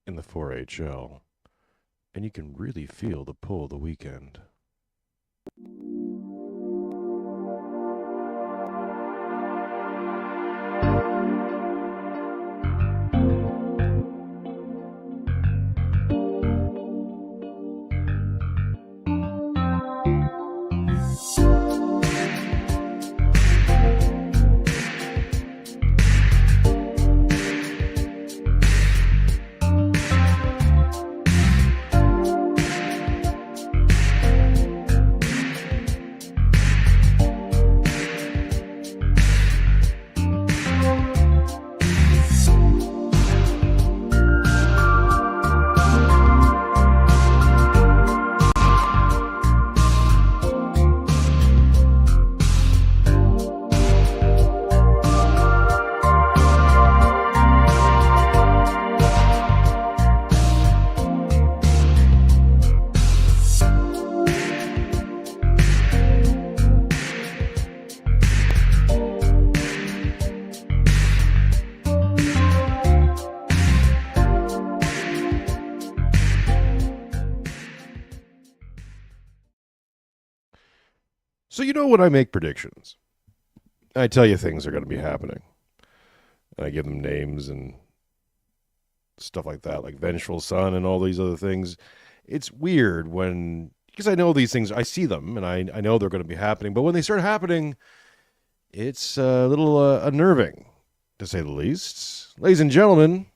in the 4HL, and you can really feel the pull of the weekend. So, when I make predictions, I tell you things are going to be happening. And I give them names and stuff like that, like Vengeful Son and all these other things. It's weird because I know these things, I see them, and I know they're going to be happening. But when they start happening, it's a little unnerving, to say the least. Ladies and gentlemen,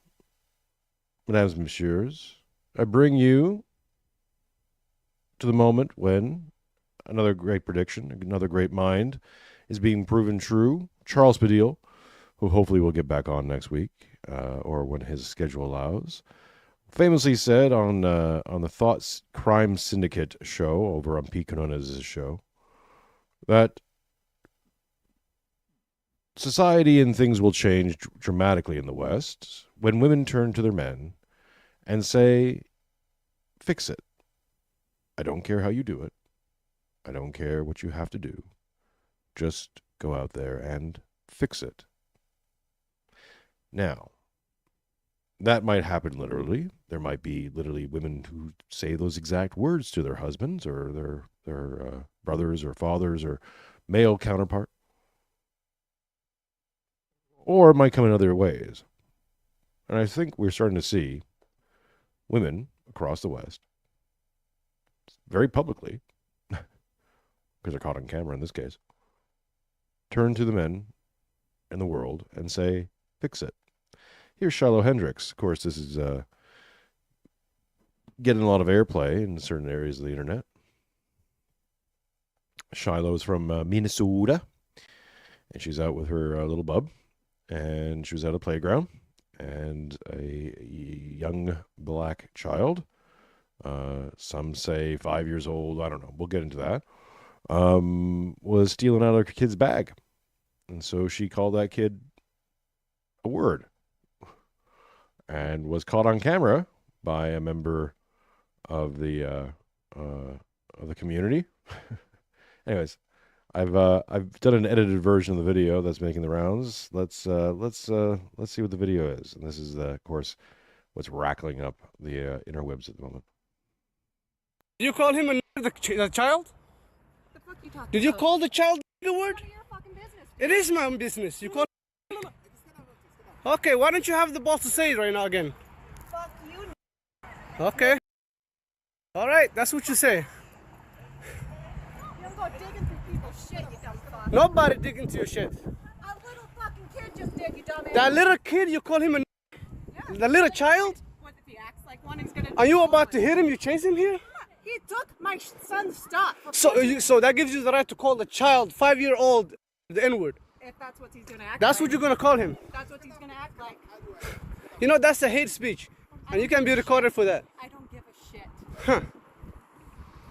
mesdames and messieurs, I bring you to the moment when another great prediction, another great mind is being proven true. Charles Padil, who hopefully will get back on next week or when his schedule allows, famously said on the Thoughts Crime Syndicate show over on Pete Canonez's show that society and things will change dramatically in the West when women turn to their men and say, fix it. I don't care how you do it. I don't care what you have to do. Just go out there and fix it. Now, that might happen literally. There might be literally women who say those exact words to their husbands or their brothers or fathers or male counterpart. Or it might come in other ways. And I think we're starting to see women across the West, very publicly, because they're caught on camera in this case, turn to the men in the world and say, fix it. Here's Shiloh Hendrix. Of course, this is getting a lot of airplay in certain areas of the internet. Shiloh is from Minnesota, and she's out with her little bub, and she was at a playground, and a young black child, some say 5 years old, I don't know, we'll get into that, was stealing out of her kid's bag. And so she called that kid a word and was caught on camera by a member of the community. Anyways, I've done an edited version of the video that's making the rounds. Let's see what the video is. And this is of course what's rackling up the interwebs at the moment. Did you call him the child? The fuck you talking Did you about? call the child a word? None of your fucking business. It is my own business. You call. Okay, why don't you have the balls to say it right now again? Fuck you. Okay. All right, that's what you say. You don't go digging through people's shit, you dumb fuck. Nobody dig into your shit. A little fucking kid just did, you dumbass. That little kid, you call him a. Yeah. The little child? What if he acts like one, he's gonna. Are you about to hit him? You chase him here? He took my son's stuff. So that gives you the right to call the child, 5-year-old, the N-word. If that's what he's gonna act That's like. what you're gonna call him. That's what he's gonna act like. You know that's a hate speech, and you can be recorded for that. I don't give a shit. Huh.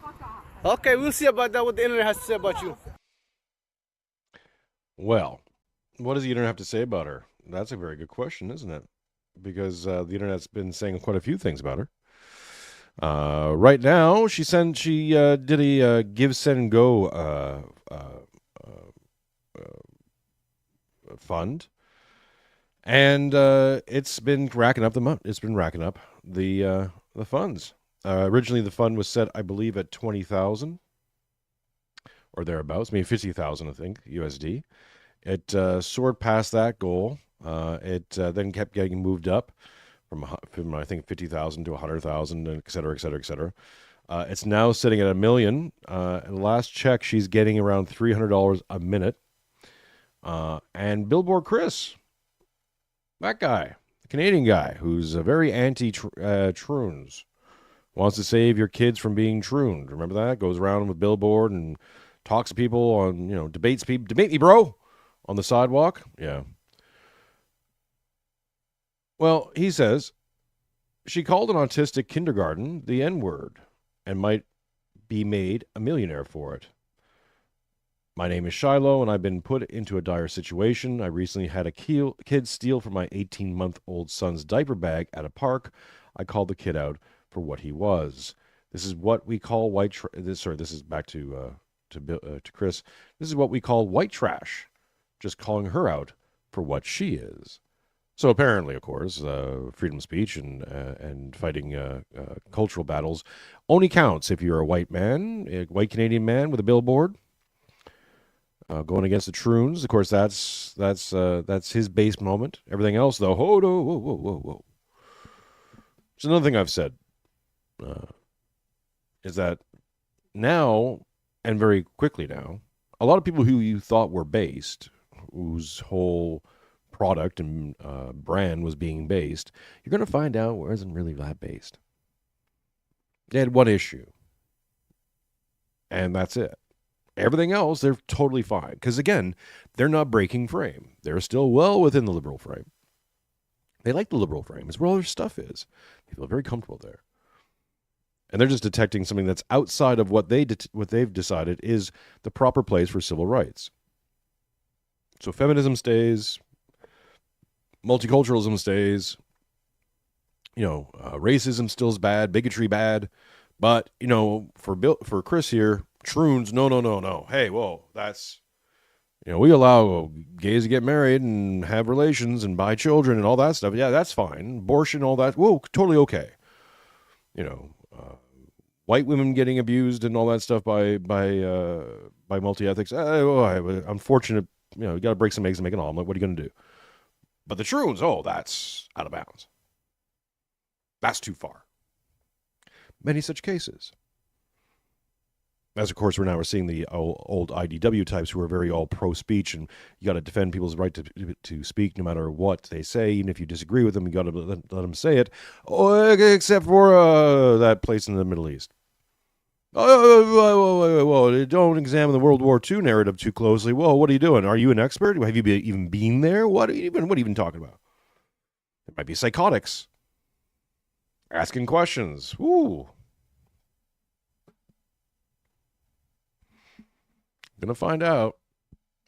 Fuck off. Okay, we'll see about that. What the internet has to say about you. Well, what does the internet have to say about her? That's a very good question, isn't it? Because the internet's been saying quite a few things about her. Right now, she did a Give, Send, Go fund, And it's been racking up the funds. Originally, the fund was set, I believe, at 20,000 or thereabouts, maybe 50,000, I think, USD. It soared past that goal. It then kept getting moved up from I think 50,000 to 100,000, et cetera, et cetera, et cetera. It's now sitting at $1 million. And last check, she's getting around $300 a minute. And Billboard Chris, that guy, the Canadian guy who's very anti-troons, wants to save your kids from being trooned. Remember that? Goes around with Billboard and talks to people on, debates people. Debate me, bro, on the sidewalk. Yeah. Well, he says she called an autistic kindergarten the N-word and might be made a millionaire for it. My name is Shiloh, and I've been put into a dire situation. I recently had a kid steal from my 18-month-old son's diaper bag at a park. I called the kid out for what he was. This is what we call white. This is back to Chris. This is what we call white trash. Just calling her out for what she is. So apparently, of course, freedom of speech and fighting cultural battles only counts if you're a white man, a white Canadian man with a billboard. Going against the troons, of course, that's his base moment. Everything else, though, whoa. So another thing I've said is that now, and very quickly now, a lot of people who you thought were based, whose whole product and brand was being based, you're going to find out where isn't really that based. They had one issue, and that's it. Everything else, they're totally fine. Because, again, they're not breaking frame. They're still well within the liberal frame. They like the liberal frame. It's where all their stuff is. They feel very comfortable there. And they're just detecting something that's outside of what they've decided is the proper place for civil rights. So feminism stays. Multiculturalism stays. Racism still is bad. Bigotry bad. But, for Chris here, troons, no. Hey, whoa, that's, we allow gays to get married and have relations and buy children and all that stuff. Yeah, that's fine. Abortion, all that, whoa, totally okay. White women getting abused and all that stuff by multi-ethnics. Unfortunate, you got to break some eggs and make an omelet. What are you going to do? But the troons, that's out of bounds. That's too far. Many such cases. As, of course, we're seeing the old IDW types who are very all pro-speech, and you got to defend people's right to speak no matter what they say. Even if you disagree with them, you got to let them say it, except for that place in the Middle East. Whoa, don't examine the World War II narrative too closely. Whoa, what are you doing? Are you an expert? Have you even been there? What are you even talking about? It might be psychotics. Asking questions. Ooh. Going to find out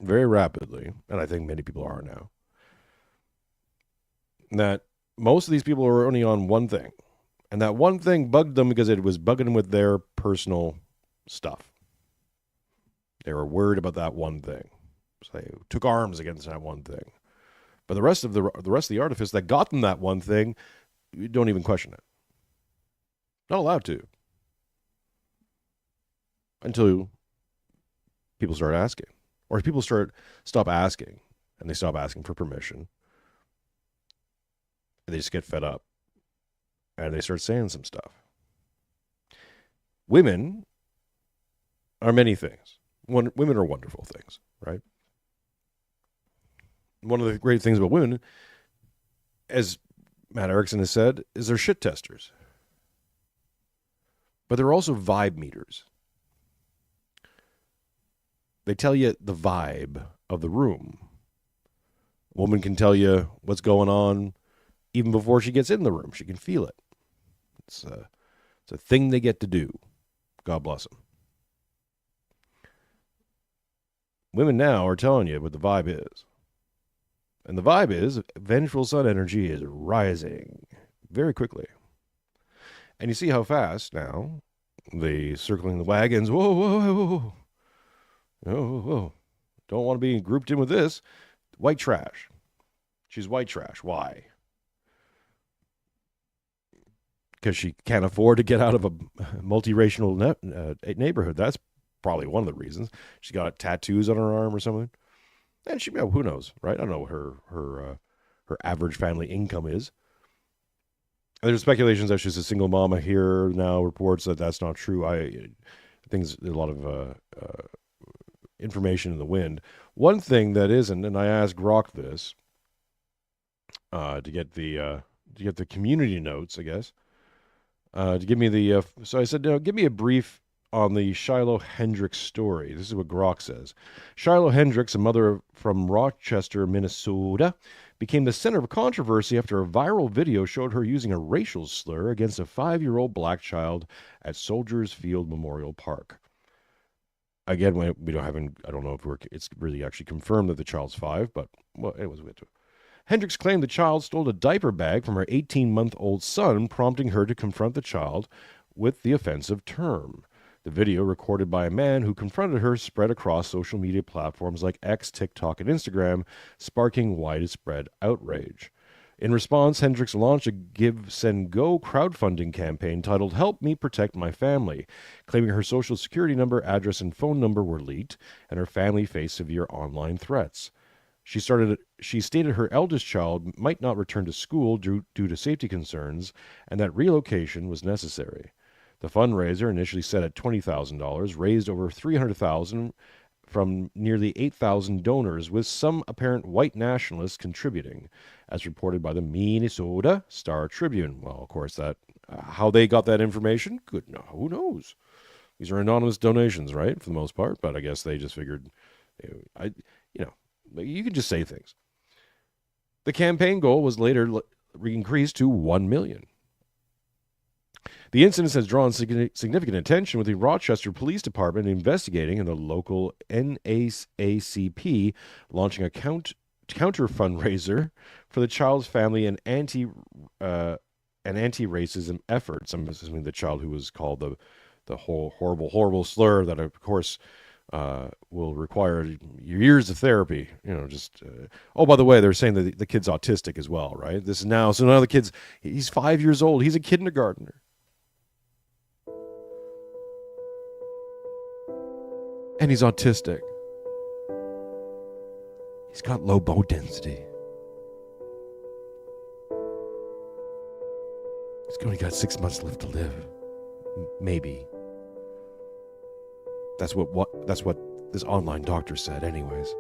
very rapidly, and I think many people are now, that most of these people are only on one thing. And that one thing bugged them because it was bugging them with their personal stuff. They were worried about that one thing. So they took arms against that one thing. But the rest of the artifice that got them that one thing, you don't even question it. Not allowed to. Until people start asking. Or people stop asking. And they stop asking for permission. And they just get fed up. And they start saying some stuff. Women are many things. Women are wonderful things, right? One of the great things about women, as Matt Erickson has said, is they're shit testers. But they're also vibe meters. They tell you the vibe of the room. A woman can tell you what's going on even before she gets in the room. She can feel it. It's a thing they get to do. God bless them. Women now are telling you what the vibe is. And the vibe is vengeful sun energy is rising very quickly. And you see how fast now the circling the wagons. Whoa. Don't want to be grouped in with this. White trash. She's white trash. Why? Because she can't afford to get out of a multiracial neighborhood. That's probably one of the reasons. She's got tattoos on her arm or something. And she, who knows, right? I don't know what her average family income is. There's speculations that she's a single mama here now. Reports that that's not true. There's a lot of information in the wind. One thing that isn't, and I asked Grok this to get the community notes, I guess, to give me the. So I said, no, give me a brief on the Shiloh Hendrix story. This is what Grok says. Shiloh Hendrix, a mother from Rochester, Minnesota, became the center of controversy after a viral video showed her using a racial slur against a 5-year-old black child at Soldiers Field Memorial Park. Again, we don't have. I don't know if it's really actually confirmed that the child's 5, but well, it was weird. Hendricks claimed the child stole a diaper bag from her 18-month-old son, prompting her to confront the child with the offensive term. The video, recorded by a man who confronted her, spread across social media platforms like X, TikTok, and Instagram, sparking widespread outrage. In response, Hendricks launched a Give, Send, Go crowdfunding campaign titled Help Me Protect My Family, claiming her social security number, address, and phone number were leaked, and her family faced severe online threats. She stated her eldest child might not return to school due to safety concerns, and that relocation was necessary. The fundraiser, initially set at $20,000, raised over $300,000 from nearly 8,000 donors, with some apparent white nationalists contributing, as reported by the Minnesota Star-Tribune. Well, of course, that how they got that information, who knows? These are anonymous donations, right, for the most part, but I guess they just figured, you can just say things. The campaign goal was later increased to $1 million. The incident has drawn significant attention, with the Rochester Police Department investigating and the local NAACP launching a counter fundraiser for the child's family and anti-racism efforts. I'm assuming the child who was called the whole horrible slur that, of course, will require years of therapy. Oh, by the way, they're saying that the kid's autistic as well, right? So now the kid's, he's 5 years old. He's a kindergartner. And he's autistic. He's got low bone density. He's only got 6 months left to live. Maybe. That's what this online doctor said, anyways.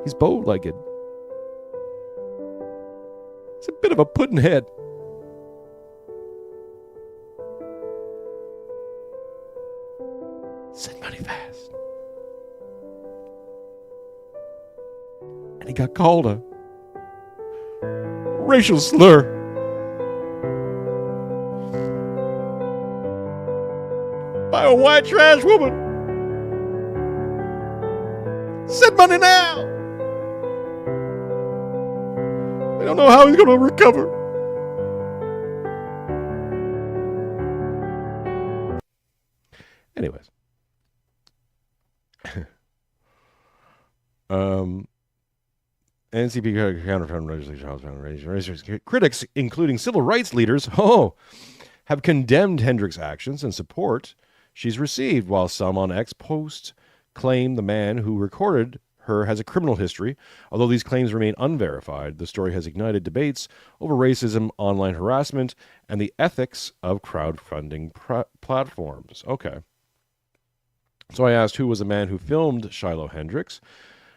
He's bow-legged. He's a bit of a puddin' head. Send money fast. And he got called a racial slur. By a white trash woman. Send money now. We don't know how he's going to recover. Anyways. NCP counter critics, including civil rights leaders, have condemned Hendricks' actions and support she's received, while some on X post claim the man who recorded her has a criminal history. Although these claims remain unverified, the story has ignited debates over racism, online harassment, and the ethics of crowdfunding platforms. Okay. So I asked who was the man who filmed Shiloh Hendrix.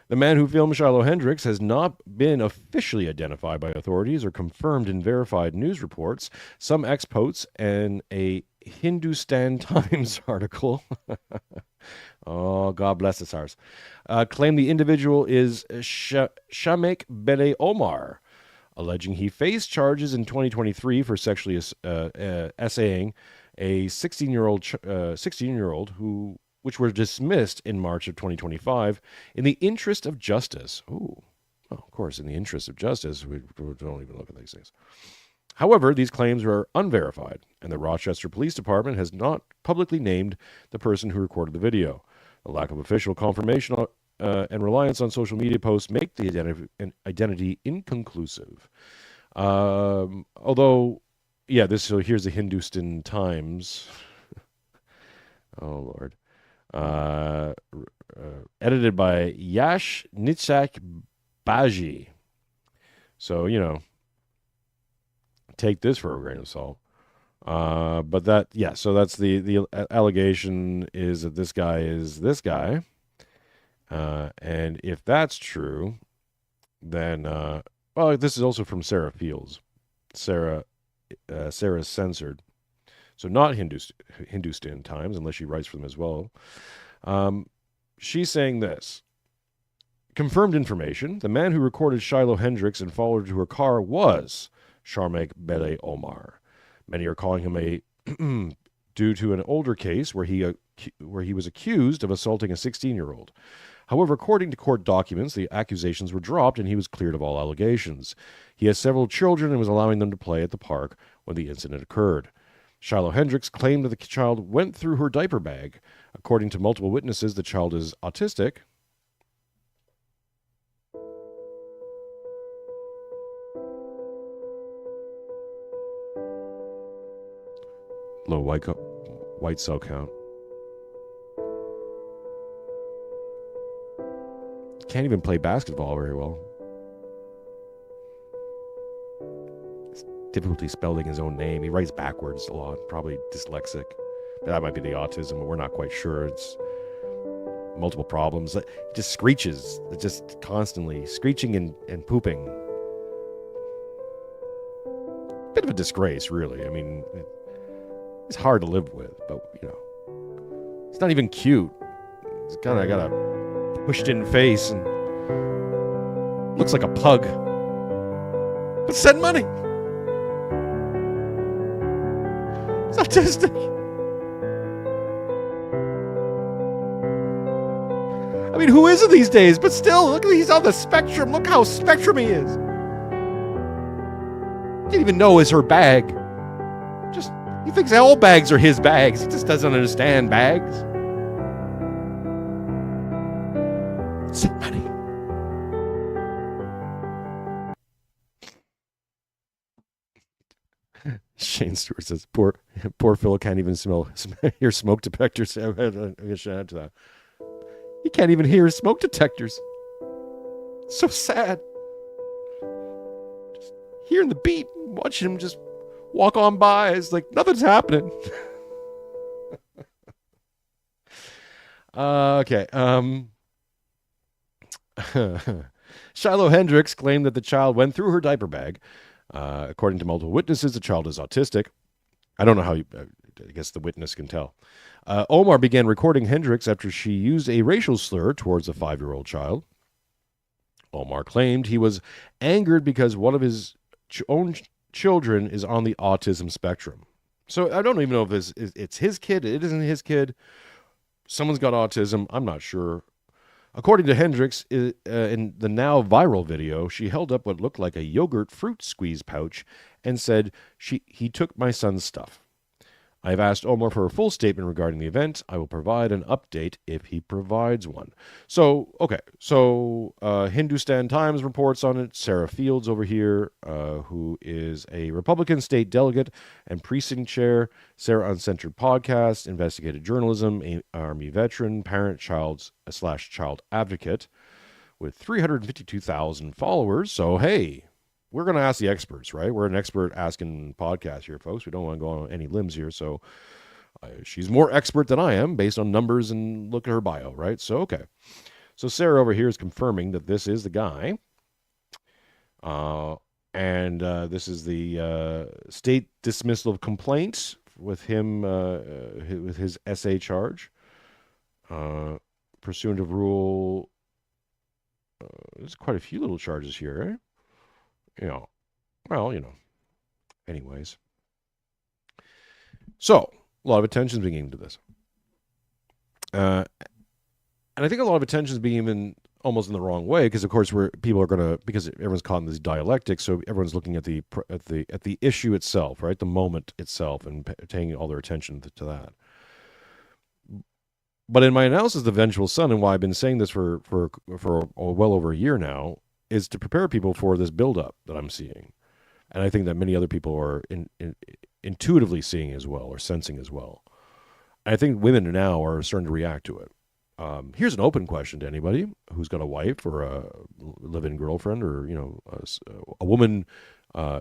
The man who filmed Shiloh Hendrix has not been officially identified by authorities or confirmed in verified news reports. Some X-posts and a Hindustan Times article, oh, God bless us ours, claim the individual is Shamek Bele Omar, alleging he faced charges in 2023 for sexually essaying a 16-year-old which were dismissed in March of 2025 in the interest of justice. Oh, well, of course, in the interest of justice, we don't even look at these things. However, these claims are unverified, and the Rochester Police Department has not publicly named the person who recorded the video. The lack of official confirmation and reliance on social media posts make the identity inconclusive. Although, yeah, here's the Hindustan Times. Oh, Lord. Edited by Yash Nitsak Baji. So, take this for a grain of salt. But so that's the allegation is that this guy is this guy. And if that's true, then, this is also from Sarah Fields. Sarah's censored. So not Hindustan Times, unless she writes for them as well. She's saying this. Confirmed information, the man who recorded Shiloh Hendrix and followed her to her car was Sharmek Bele Omar. Many are calling him due to an older case where he was accused of assaulting a 16-year-old. However, according to court documents, the accusations were dropped and he was cleared of all allegations. He has several children and was allowing them to play at the park when the incident occurred. Shiloh Hendrix claimed that the child went through her diaper bag. According to multiple witnesses, the child is autistic. Low white cell count. Can't even play basketball very well. Difficulty spelling his own name. He writes backwards a lot. Probably dyslexic. That might be the autism, but we're not quite sure. It's multiple problems. It just screeches. It's just constantly screeching and pooping. Bit of a disgrace, really. I mean, it's hard to live with, but, it's not even cute. It's kind of got a pushed-in face and looks like a pug. But send money. It's autistic. I mean, who isn't these days? But still, look, he's on the spectrum. Look how spectrum he is. Didn't even know it's her bag. He thinks all bags are his bags. He just doesn't understand bags. Send money. Shane Stewart says, poor Phil can't even hear smoke detectors. I'm going to shout out to that. He can't even hear smoke detectors. So sad. Just hearing the beat, watching him just walk on by. It's like nothing's happening. Okay. Shiloh Hendrix claimed that the child went through her diaper bag. According to multiple witnesses, the child is autistic. I don't know how I guess the witness can tell. Omar began recording Hendrix after she used a racial slur towards a 5-year-old child. Omar claimed he was angered because one of his own children is on the autism spectrum. So I don't even know if it's his kid. It isn't his kid. Someone's got autism. I'm not sure. According to Hendrix, in the now viral video, she held up what looked like a yogurt fruit squeeze pouch and said, he took my son's stuff. I've asked Omar for a full statement regarding the event. I will provide an update if he provides one. So, okay. So, Hindustan Times reports on it. Sarah Fields over here, who is a Republican state delegate and precinct chair. Sarah Uncensored Podcast, investigative journalism, Army veteran, parent/child advocate with 352,000 followers. So, hey, we're going to ask the experts, right? We're an expert asking podcast here, folks. We don't want to go on any limbs here. So she's more expert than I am based on numbers and look at her bio, right? So, okay. So Sarah over here is confirming that this is the guy. And this is the state dismissal of complaints with him, with his SA charge. Pursuant of rule, there's quite a few little charges here, right? Anyways. So, a lot of attention is being given to this. And I think a lot of attention is being given almost in the wrong way, because of course because everyone's caught in this dialectic, so everyone's looking at the issue itself, right? The moment itself, and paying all their attention to that. But in my analysis of the Vengeful Son, and why I've been saying this for well over a year now, is to prepare people for this buildup that I'm seeing. And I think that many other people are intuitively seeing as well, or sensing as well. I think women now are starting to react to it. Here's an open question to anybody who's got a wife or a live-in girlfriend, or a woman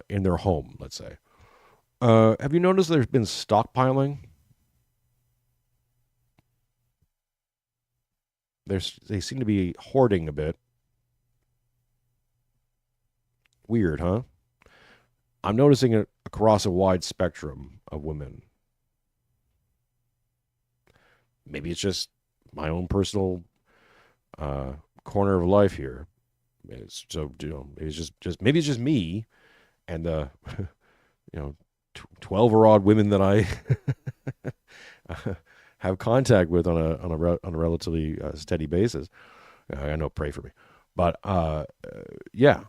in their home, let's say. Have you noticed there's been stockpiling? They seem to be hoarding a bit. Weird, huh? I'm noticing it across a wide spectrum of women. Maybe it's just my own personal corner of life here. It's maybe it's just me and the 12 or odd women that I have contact with on a relatively steady basis. I know, pray for me, but yeah,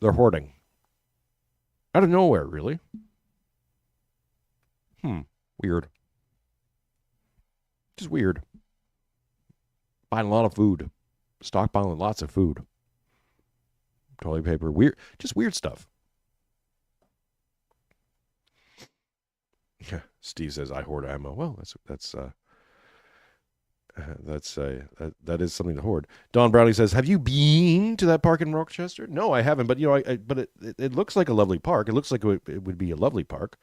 they're hoarding out of nowhere, really. Weird. Just weird. Buying a lot of food, stockpiling lots of food, toilet paper, just weird stuff. Yeah, Steve says I hoard ammo. Well, that is something to hoard. Don Browning says, "Have you been to that park in Rochester?" No, I haven't. But but it looks like a lovely park. It looks like it would be a lovely park.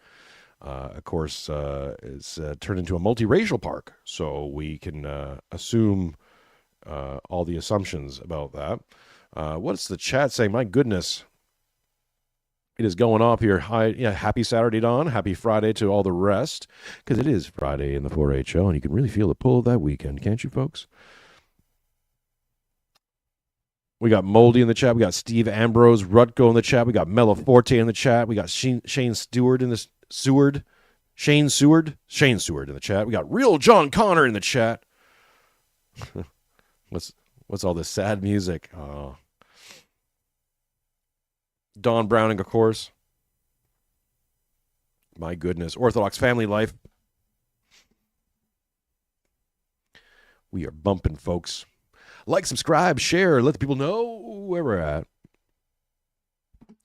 Of course, it's turned into a multiracial park, so we can assume all the assumptions about that. What's the chat saying? My goodness. It is going off here. Hi, yeah, happy Saturday, Don. Happy Friday to all the rest, because it is Friday in the 4-H show, and you can really feel the pull of that weekend, can't you, folks? We got Moldy in the chat. We got Steve Ambrose, Rutko in the chat. We got Meloforte in the chat. We got Shane Stewart in the Shane Seward in the chat. We got Real John Connor in the chat. What's all this sad music? Oh. Don Browning, of course. My goodness. Orthodox Family Life. We are bumping, folks. Like, subscribe, share, let the people know where we're at.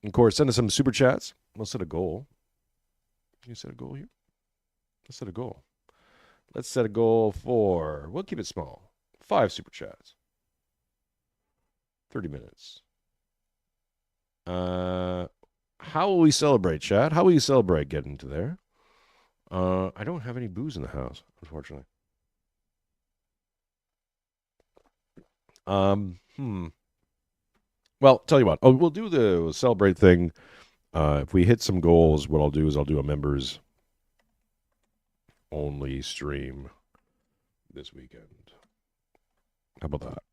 Of course, send us some super chats. We'll set a goal. Can you set a goal here? Let's set a goal. Let's set a goal for, we'll keep it small, 5 super chats. 30 minutes. How will we celebrate, chat? How will you celebrate getting to there? I don't have any booze in the house, unfortunately. Well, tell you what. Oh, we'll do the celebrate thing. If we hit some goals, what I'll do is I'll do a members only stream this weekend. How about that?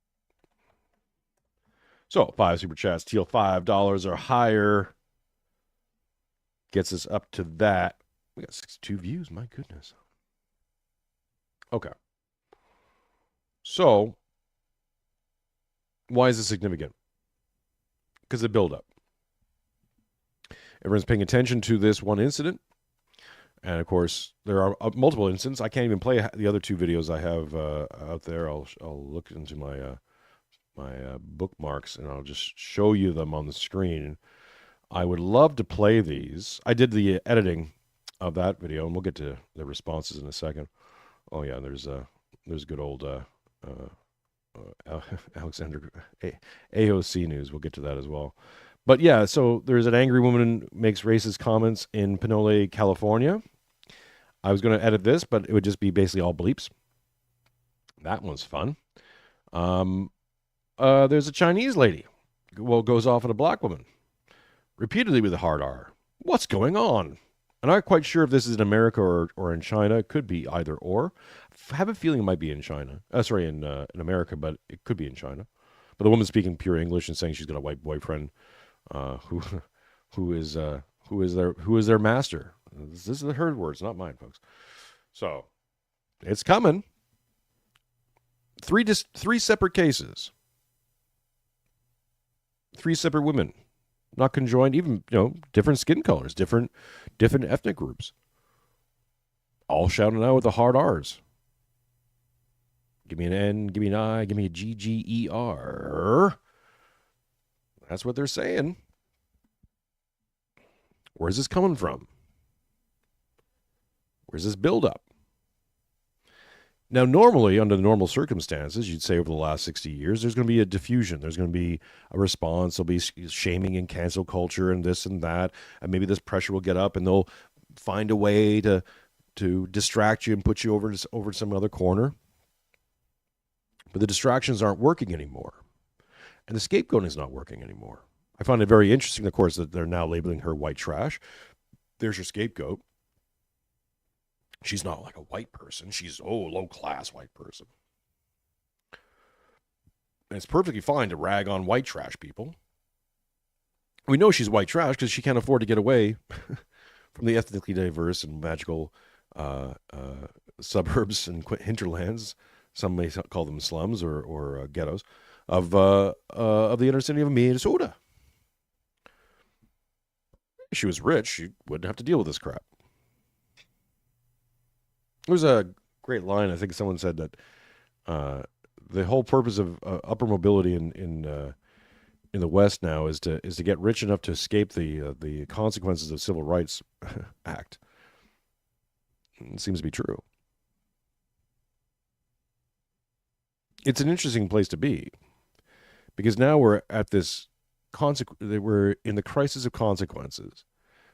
So, 5 super chats, teal $5 or higher gets us up to that. We got 62 views, my goodness. Okay. So, why is this significant? Because of build-up. Everyone's paying attention to this one incident. And, of course, there are multiple incidents. I can't even play the other 2 videos I have out there. I'll look into my bookmarks, and I'll just show you them on the screen. I would love to play these. I did the editing of that video, and we'll get to the responses in a second. Oh yeah, there's good old Alexander AOC news. We'll get to that as well. But yeah, so there's an angry woman makes racist comments in Pinole, California. I was going to edit this, but it would just be basically all bleeps. That one's fun. There's a Chinese lady, goes off at a black woman, repeatedly with a hard R. What's going on? I'm not quite sure if this is in America or in China. It could be either or. I have a feeling it might be in China. In America, but it could be in China. But the woman's speaking pure English and saying she's got a white boyfriend, who is their master. This is her words, not mine, folks. So it's coming. 3 separate cases. 3 separate women, not conjoined, even, different skin colors, different ethnic groups, all shouting out with the hard R's. Give me an N, give me an I, give me a GGER. That's what they're saying. Where's this coming from? Where's this buildup? Now, normally, under the normal circumstances, you'd say over the last 60 years, there's going to be a diffusion. There's going to be a response. There'll be shaming and cancel culture and this and that. And maybe this pressure will get up and they'll find a way to distract you and put you over to some other corner. But the distractions aren't working anymore. And the scapegoating is not working anymore. I find it very interesting, of course, that they're now labeling her white trash. There's your scapegoat. She's not like a white person. She's, low-class white person. And it's perfectly fine to rag on white trash people. We know she's white trash because she can't afford to get away from the ethnically diverse and magical suburbs and hinterlands. Some may call them slums or ghettos of the inner city of Minnesota. If she was rich, she wouldn't have to deal with this crap. There was a great line. I think someone said that the whole purpose of upper mobility in the West now is to get rich enough to escape the consequences of the Civil Rights Act. It seems to be true. It's an interesting place to be because now we're at this we're in the crisis of consequences.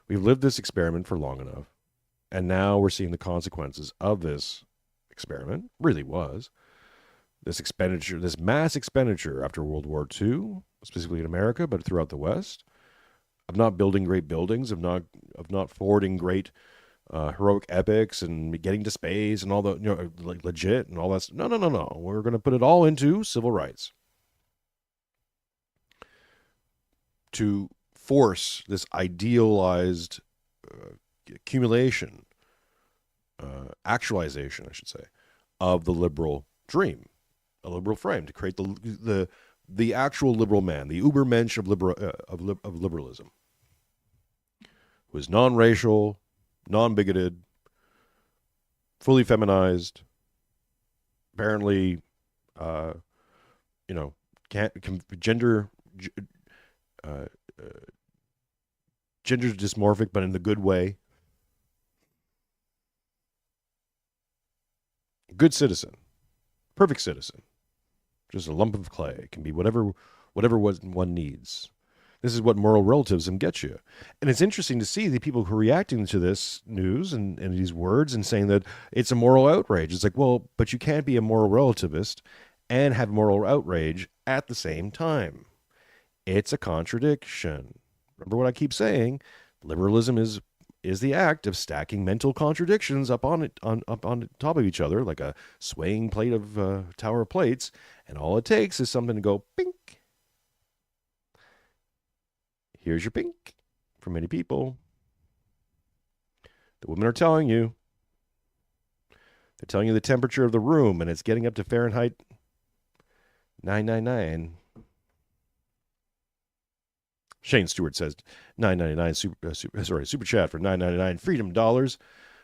We've lived this experiment for long enough. And now we're seeing the consequences of this experiment, really was, this expenditure, this mass expenditure after World War II, specifically in America, but throughout the West, of not building great buildings, of not forwarding great heroic epics and getting to space and all the, like legit and all that. No. We're going to put it all into civil rights to force this idealized accumulation, actualization, I should say, of the liberal dream, a liberal frame, to create the actual liberal man, the Ubermensch of liberalism, who is non-racial, non-bigoted, fully feminized, apparently, gender dysmorphic, but in the good way. Good citizen, perfect citizen, just a lump of clay. It can be whatever one needs. This is what moral relativism gets you. And it's interesting to see the people who are reacting to this news and these words and saying that it's a moral outrage. It's like, well, but you can't be a moral relativist and have moral outrage at the same time. It's a contradiction. Remember what I keep saying? Liberalism is the act of stacking mental contradictions up on top of each other like a swaying plate of tower of plates, and all it takes is something to go pink. Here's your pink for many people. The women are telling you. They're telling you the temperature of the room, and it's getting up to Fahrenheit 999. Shane Stewart says $9.99 super chat for $9.99 freedom dollars.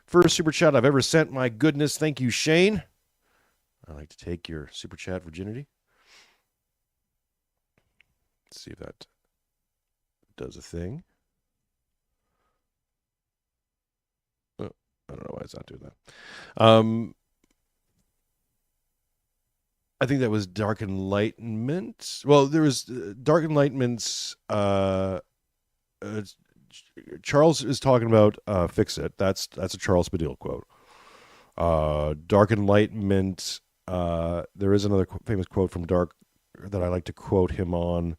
First super chat I've ever sent. My goodness, thank you, Shane. I like to take your super chat virginity. Let's see if that does a thing. Oh, I don't know why it's not doing that. I think that was Dark Enlightenment. Well, there was Dark Enlightenment's. Charles is talking about "Fix It." That's a Charles Badil quote. Dark Enlightenment. There is another famous quote from Dark that I like to quote him on.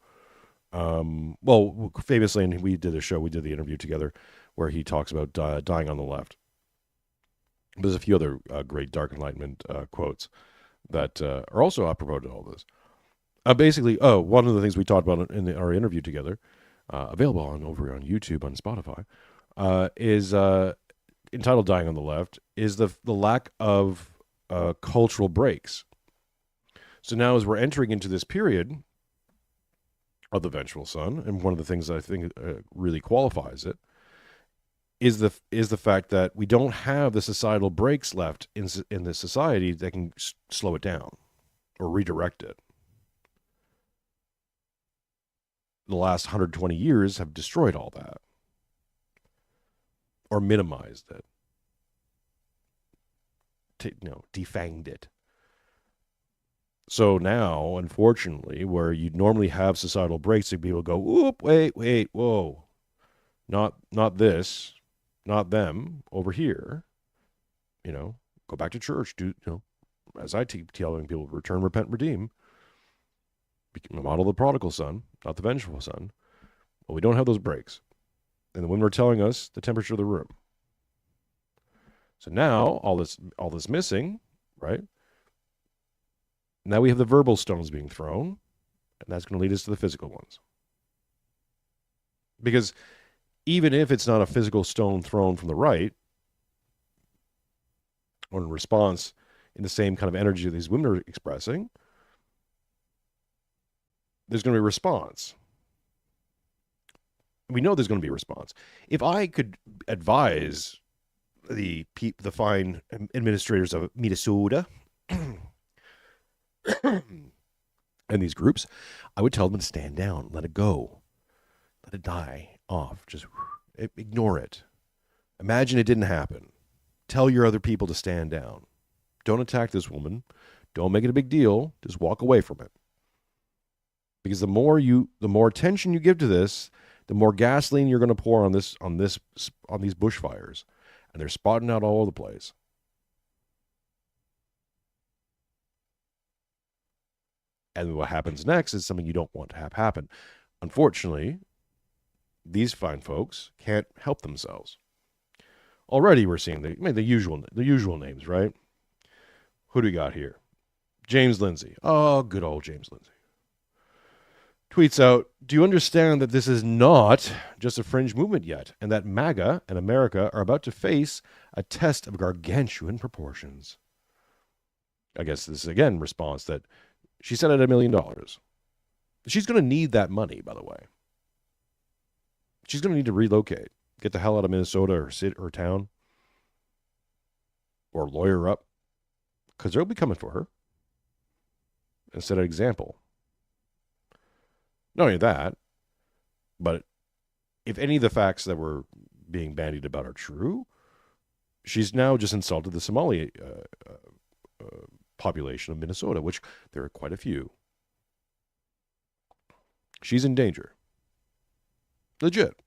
Well, famously, and we did the interview together, where he talks about dying on the left. There's a few other great Dark Enlightenment quotes that are also apropos to all this. Basically, one of the things we talked about in our interview together, available over on YouTube, on Spotify, is entitled "Dying on the Left," is the lack of cultural breaks. So now, as we're entering into this period of the Vengeful Son, and one of the things that I think really qualifies it is the fact that we don't have the societal brakes left in the society that can slow it down or redirect it. The last 120 years have destroyed all that or minimized it, defanged it. So now, unfortunately, where you'd normally have societal breaks, people go, "Oop, wait, whoa, not this, not them, over here." Go back to church. As I keep telling people, return, repent, redeem. Model the prodigal son, not the vengeful son. Well, we don't have those breaks, and the women are telling us the temperature of the room. So now all this missing, right? Now we have the verbal stones being thrown, and that's going to lead us to the physical ones. Because even if it's not a physical stone thrown from the right, or in response in the same kind of energy that these women are expressing, there's going to be a response. We know there's going to be a response. If I could advise the fine administrators of Minnesota and these groups, I would tell them to stand down, let it go, let it die off, just ignore it. Imagine it didn't happen. Tell your other people to stand down. Don't attack this woman. Don't make it a big deal. Just walk away from it. Because the more attention you give to this, the more gasoline you're going to pour on these bushfires, and they're spotting out all over the place. And what happens next is something you don't want to have happen. Unfortunately, these fine folks can't help themselves. Already we're seeing the usual names, right? Who do we got here? James Lindsay. Oh, good old James Lindsay. Tweets out, "Do you understand that this is not just a fringe movement yet, and that MAGA and America are about to face a test of gargantuan proportions?" I guess this is, again, response that she said at $1 million. She's going to need that money, by the way. She's going to need to relocate, get the hell out of Minnesota or city or town, or lawyer up, because they'll be coming for her and set an example. Not only that, but if any of the facts that were being bandied about are true, she's now just insulted the Somali population of Minnesota, which there are quite a few. She's in danger. Legit.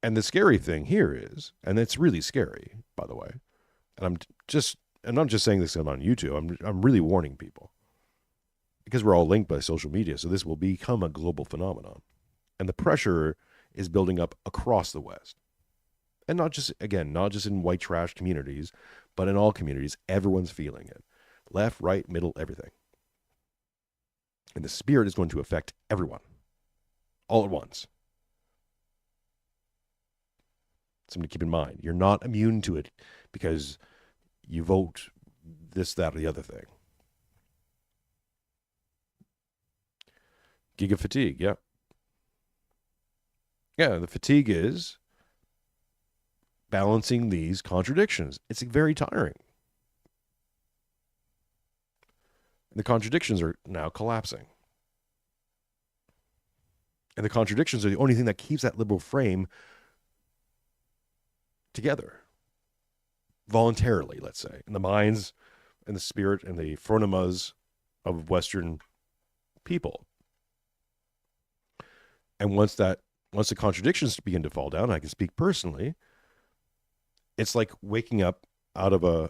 And the scary thing here is, and it's really scary, by the way, and I'm not just saying this on YouTube, I'm really warning people, because we're all linked by social media, so this will become a global phenomenon. And the pressure is building up across the West. And not just in white trash communities, but in all communities. Everyone's feeling it. Left, right, middle, everything. And the spirit is going to affect everyone. All at once. Something to keep in mind. You're not immune to it because you vote this, that, or the other thing. Giga fatigue, yeah. Yeah, the fatigue is balancing these contradictions. It's very tiring. The contradictions are now collapsing. And the contradictions are the only thing that keeps that liberal frame together. Voluntarily, let's say. In the minds and the spirit and the phronemas of Western people. And once the contradictions begin to fall down, I can speak personally, it's like waking up out of a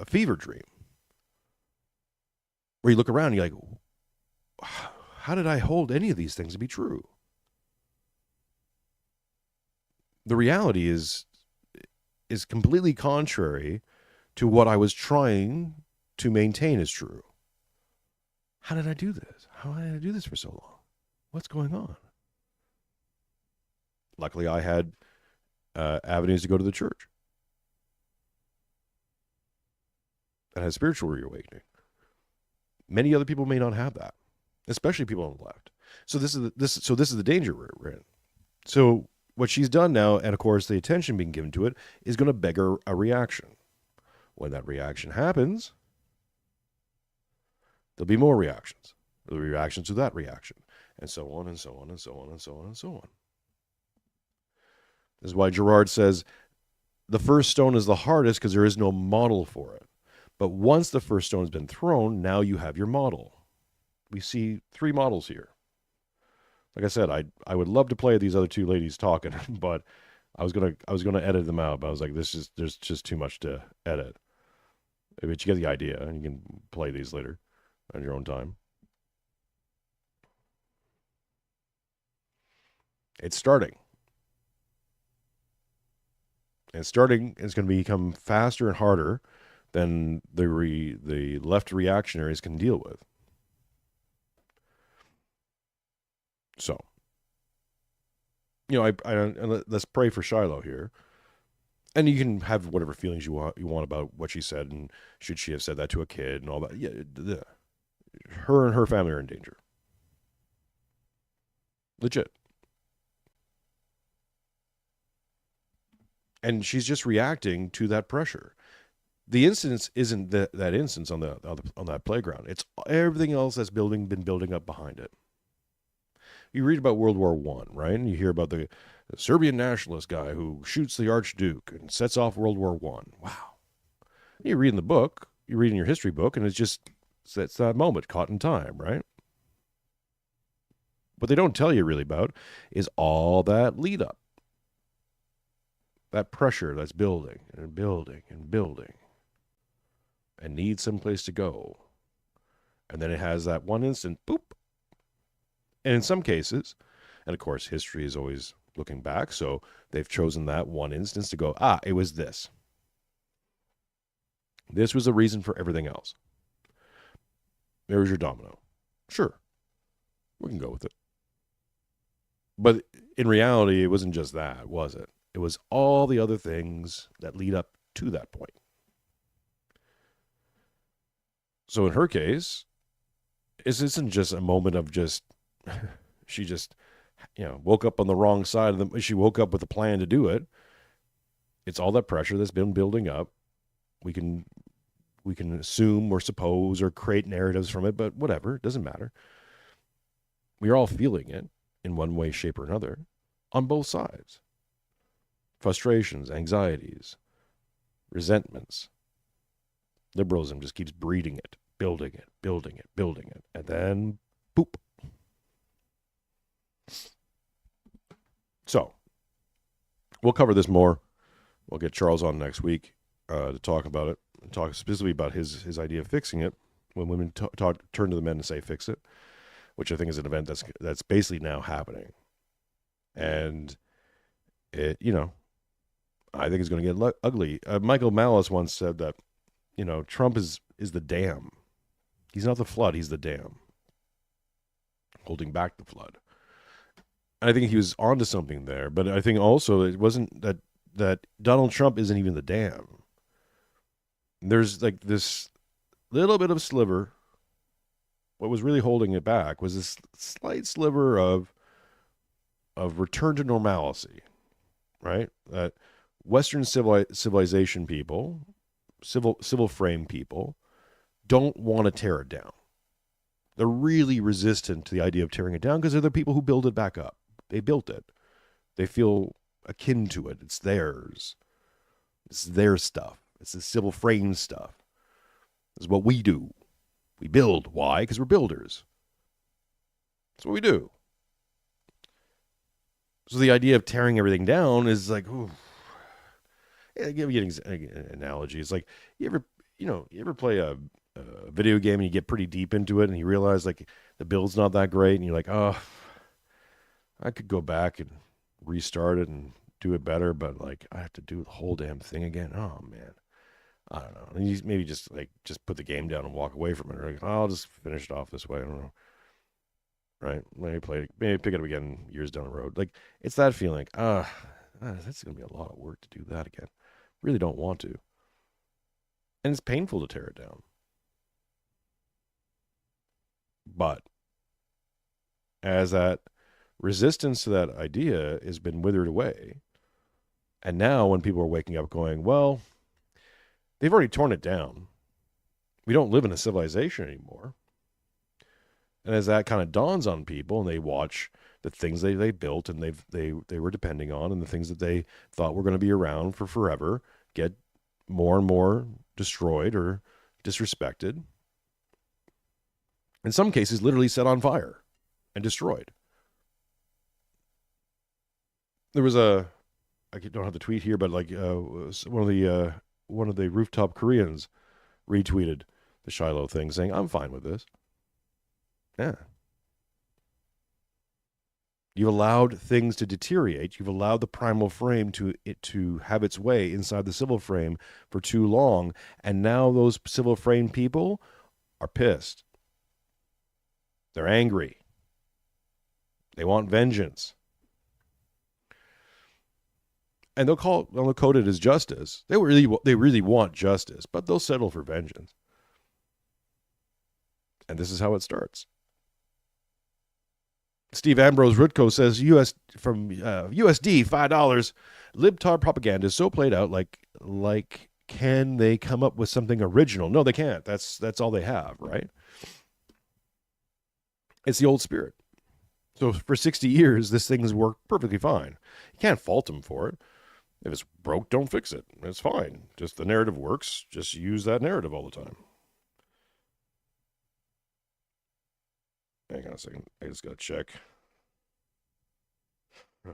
fever dream. Where you look around and you're like, how did I hold any of these things to be true? The reality is completely contrary to what I was trying to maintain as true. How did I do this? How did I do this for so long? What's going on? Luckily, I had avenues to go to the church. That has spiritual reawakening. Many other people may not have that, especially people on the left. So this is the danger we're in. So what she's done now, and of course the attention being given to it, is going to beg a reaction. When that reaction happens, there'll be more reactions. There'll be reactions to that reaction, and so on and so on and so on and so on and so on. This is why Gerard says the first stone is the hardest because there is no model for it. But once the first stone has been thrown, now you have your model. We see 3 models here. Like I said, I would love to play these other 2 ladies talking, but I was gonna edit them out. But I was like, there's just too much to edit. But you get the idea, and you can play these later on your own time. It's starting. And starting is going to become faster and harder than the left reactionaries can deal with. So, let's pray for Shiloh here, and you can have whatever feelings you want about what she said, and should she have said that to a kid and all that. Yeah, her and her family are in danger. Legit. And she's just reacting to that pressure. The instance isn't that instance on that playground. It's everything else that's been building up behind it. You read about World War I, right? And you hear about the Serbian nationalist guy who shoots the Archduke and sets off World War I. Wow. You read in the book, you read in your history book, and it's that moment caught in time, right? What they don't tell you really about is all that lead up. That pressure that's building and building and building and needs someplace to go. And then it has that one instant, boop. And in some cases, and of course, history is always looking back, so they've chosen that one instance to go, it was this. This was the reason for everything else. There was your domino. Sure, we can go with it. But in reality, it wasn't just that, was it? It was all the other things that lead up to that point. So in her case, this isn't just a moment of she just, woke up on the wrong side of she woke up with a plan to do it. It's all that pressure that's been building up. We can assume or suppose or create narratives from it, but whatever, it doesn't matter. We're all feeling it in one way, shape, or another on both sides. Frustrations, anxieties, resentments. Liberalism just keeps breeding it, building it, building it, building it, and then boop. So, we'll cover this more. We'll get Charles on next week to talk about it, talk specifically about his idea of fixing it. When women turn to the men and say fix it, which I think is an event that's basically now happening, and it I think it's going to get ugly. Michael Malice once said that, Trump is the dam. He's not the flood, he's the dam. Holding back the flood. And I think he was onto something there, but I think also it wasn't that Donald Trump isn't even the dam. There's like this little bit of sliver. What was really holding it back was this slight sliver of return to normalcy, right? That Western civilization people, civil frame people, don't want to tear it down. They're really resistant to the idea of tearing it down because they're the people who build it back up. They built it. They feel akin to it. It's theirs. It's their stuff. It's the civil frame stuff. It's what we do. We build. Why? Because we're builders. That's what we do. So the idea of tearing everything down is like, ooh. I'll give you an analogy. It's like you ever play a video game and you get pretty deep into it and you realize like the build's not that great and you're like, oh, I could go back and restart it and do it better, but like I have to do the whole damn thing again. Oh man, I don't know. And you maybe just put the game down and walk away from it. Or like, I'll just finish it off this way. I don't know. Right? Maybe pick it up again years down the road. Like it's that feeling. That's gonna be a lot of work to do that again. Really don't want to. And it's painful to tear it down. But as that resistance to that idea has been withered away. And now when people are waking up going, well, they've already torn it down. We don't live in a civilization anymore. And as that kind of dawns on people and they watch the things they built and they were depending on and the things that they thought were going to be around for forever get more and more destroyed or disrespected. In some cases, literally set on fire and destroyed. There was I don't have the tweet here, but like one of the rooftop Koreans retweeted the Shiloh thing saying, I'm fine with this. Yeah. You've allowed things to deteriorate. You've allowed the primal frame to have its way inside the civil frame for too long. And now those civil frame people are pissed. They're angry. They want vengeance. And they'll code it as justice. They really want justice, but they'll settle for vengeance. And this is how it starts. Steve Ambrose Rutko says from USD $5. Libtard propaganda is so played out. Like, can they come up with something original? No, they can't. That's all they have, right? It's the old spirit. So for 60 years, this thing has worked perfectly fine. You can't fault them for it. If it's broke, don't fix it. It's fine. Just the narrative works. Just use that narrative all the time. Hang on a second. I just got to check. Yeah.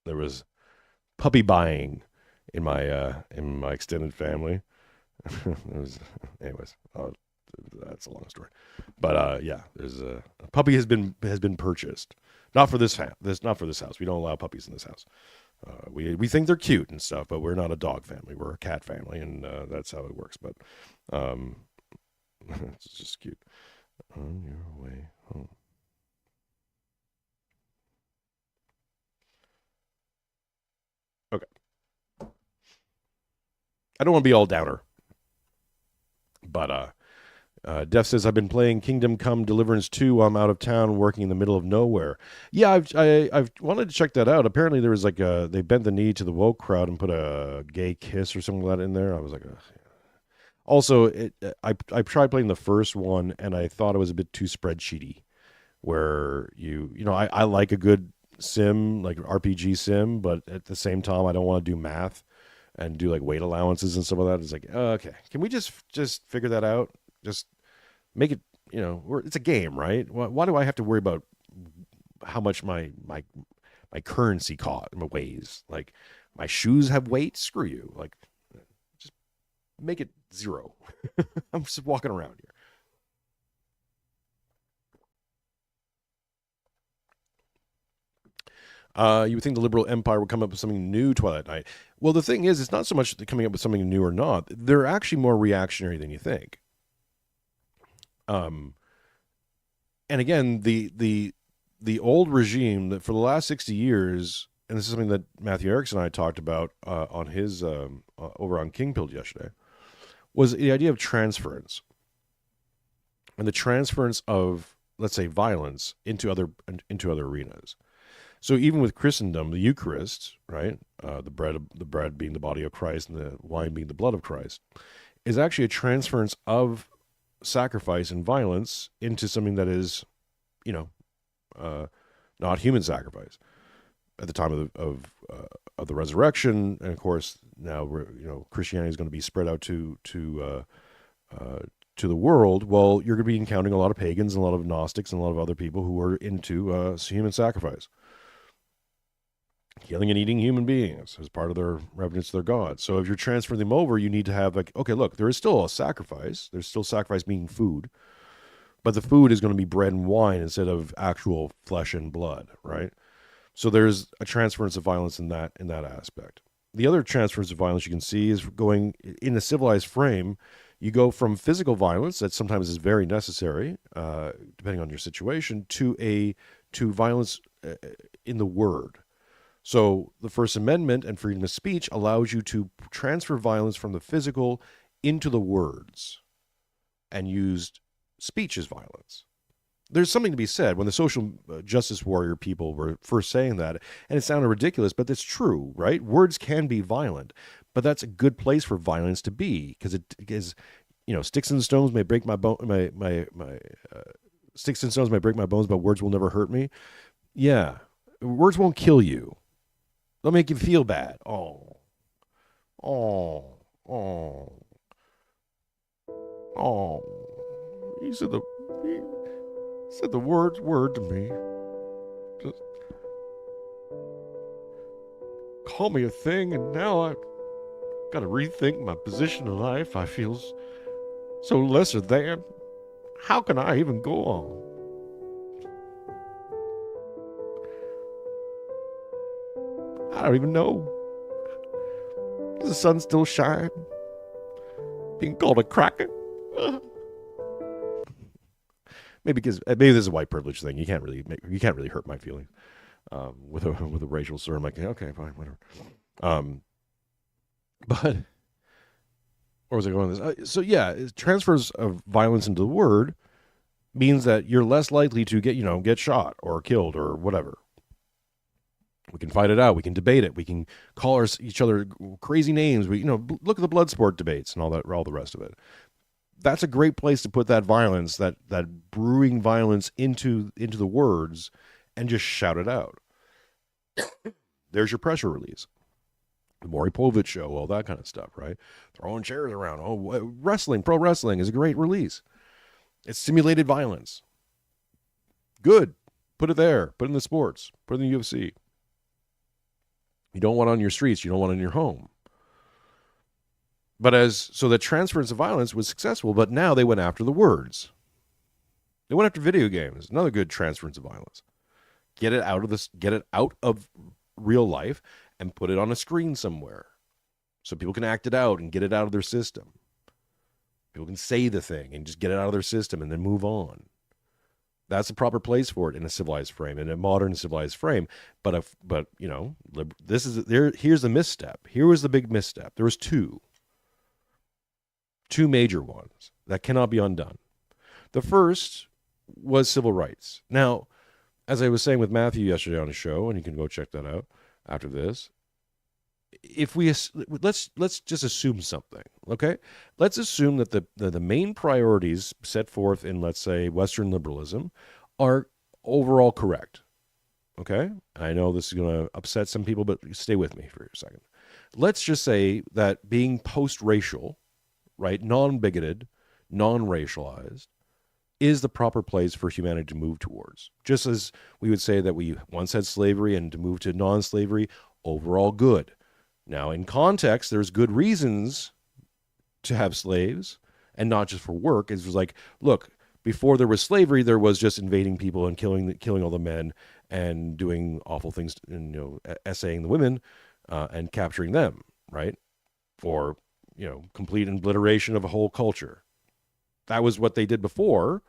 There was puppy buying in my extended family. Anyways, that's a long story. But yeah, there's a puppy has been purchased. Not for this house. Not for this house. We don't allow puppies in this house. We think they're cute and stuff, but we're not a dog family. We're a cat family, and that's how it works. But it's just cute. On your way home. Okay. I don't want to be all downer, but Def says, I've been playing Kingdom Come Deliverance 2 while I'm out of town working in the middle of nowhere. Yeah, I've wanted to check that out. Apparently there was they bent the knee to the woke crowd and put a gay kiss or something like that in there. I was like, ugh. Also, I tried playing the first one and I thought it was a bit too spreadsheety, where I like a good sim, like RPG sim, but at the same time I don't want to do math and do like weight allowances and stuff like that. It's like, okay, can we just figure that out? Just make it, it's a game, right? Why do I have to worry about how much my currency weighs? Like, my shoes have weight? Screw you. Like, just make it 0. I'm just walking around here. You would think the liberal empire would come up with something new Twilight Night. Well, the thing is, it's not so much coming up with something new or not. They're actually more reactionary than you think. And again, the old regime that for the last 60 years, and this is something that Matthew Erickson and I talked about on his over on King Pilled yesterday, was the idea of transference, and the transference of, let's say, violence into other arenas. So even with Christendom, the Eucharist, right, the bread being the body of Christ and the wine being the blood of Christ, is actually a transference of sacrifice and violence into something that is, not human sacrifice. At the time of the resurrection, and of course now Christianity is going to be spread out to the world. Well, you're going to be encountering a lot of pagans and a lot of Gnostics and a lot of other people who are into human sacrifice, killing and eating human beings as part of their reverence to their God. So if you're transferring them over, you need to have okay, look, there is still a sacrifice. There's still sacrifice being food, but the food is going to be bread and wine instead of actual flesh and blood, right? So there's a transference of violence in that aspect. The other transference of violence you can see is going in a civilized frame. You go from physical violence that sometimes is very necessary, depending on your situation, to violence in the word. So the First Amendment and freedom of speech allows you to transfer violence from the physical into the words. and used speech as violence. There's something to be said when the social justice warrior people were first saying that, and it sounded ridiculous, but it's true, right? Words can be violent, but that's a good place for violence to be, because it is, sticks and stones may break my bone, sticks and stones may break my bones, but words will never hurt me. Yeah, words won't kill you. They'll make you feel bad. Oh, he said the word to me. Just call me a thing, and now I've got to rethink my position in life. I feel so lesser than. How can I even go on? I don't even know. Does the sun still shine? Being called a cracker? Maybe this is a white privilege thing. You can't really hurt my feelings with a racial slur. I'm like, okay, fine, whatever. But where was I going with this? So yeah, transfers of violence into the word means that you're less likely to get shot or killed or whatever. We can fight it out. We can debate it. We can call each other crazy names. We look at the blood sport debates and all the rest of it. That's a great place to put that violence, that brewing violence into the words, and just shout it out. There's your pressure release. The Maury Povich show, all that kind of stuff, right? Throwing chairs around. Oh, pro wrestling is a great release. It's simulated violence. Good. Put it there. Put it in the sports. Put it in the UFC. You don't want it on your streets. You don't want it in your home. So the transference of violence was successful, but now they went after the words. They went after video games. Another good transference of violence. Get it out of real life and put it on a screen somewhere, so people can act it out and get it out of their system. People can say the thing and just get it out of their system and then move on. That's the proper place for it in a civilized frame, in a modern civilized frame. Here's the misstep. Here was the big misstep. There was two major ones that cannot be undone. The first was civil rights. Now, as I was saying with Matthew yesterday on his show, and you can go check that out after this, let's just assume something, okay? Let's assume that the main priorities set forth in, let's say, Western liberalism are overall correct, okay? I know this is going to upset some people, but stay with me for a second. Let's just say that being post-racial, right, non-bigoted, non-racialized, is the proper place for humanity to move towards. Just as we would say that we once had slavery and to move to non-slavery, overall good. Now, in context, there's good reasons to have slaves, and not just for work. It was like, look, before there was slavery, there was just invading people and killing all the men and doing awful things, and essaying the women and capturing them, right? For complete obliteration of a whole culture. That was what they did before.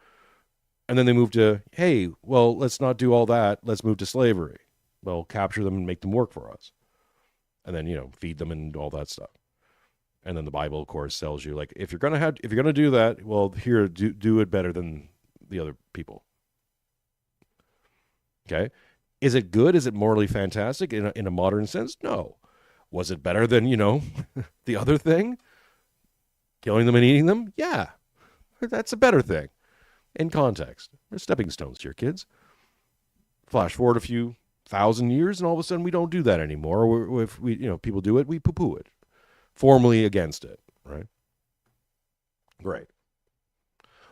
And then they moved to, hey, well, let's not do all that. Let's move to slavery. Well, capture them and make them work for us. And then, feed them and all that stuff. And then the Bible, of course, tells you, like, if you're gonna do that, well, here, do it better than the other people. Okay? Is it good? Is it morally fantastic in a modern sense? No. Was it better than, the other thing? Killing them and eating them? Yeah. That's a better thing. In context. There's stepping stones here, kids. Flash forward a few thousand years, and all of a sudden we don't do that anymore. Or if people do it, we poo-poo it. Formally against it, right? Great.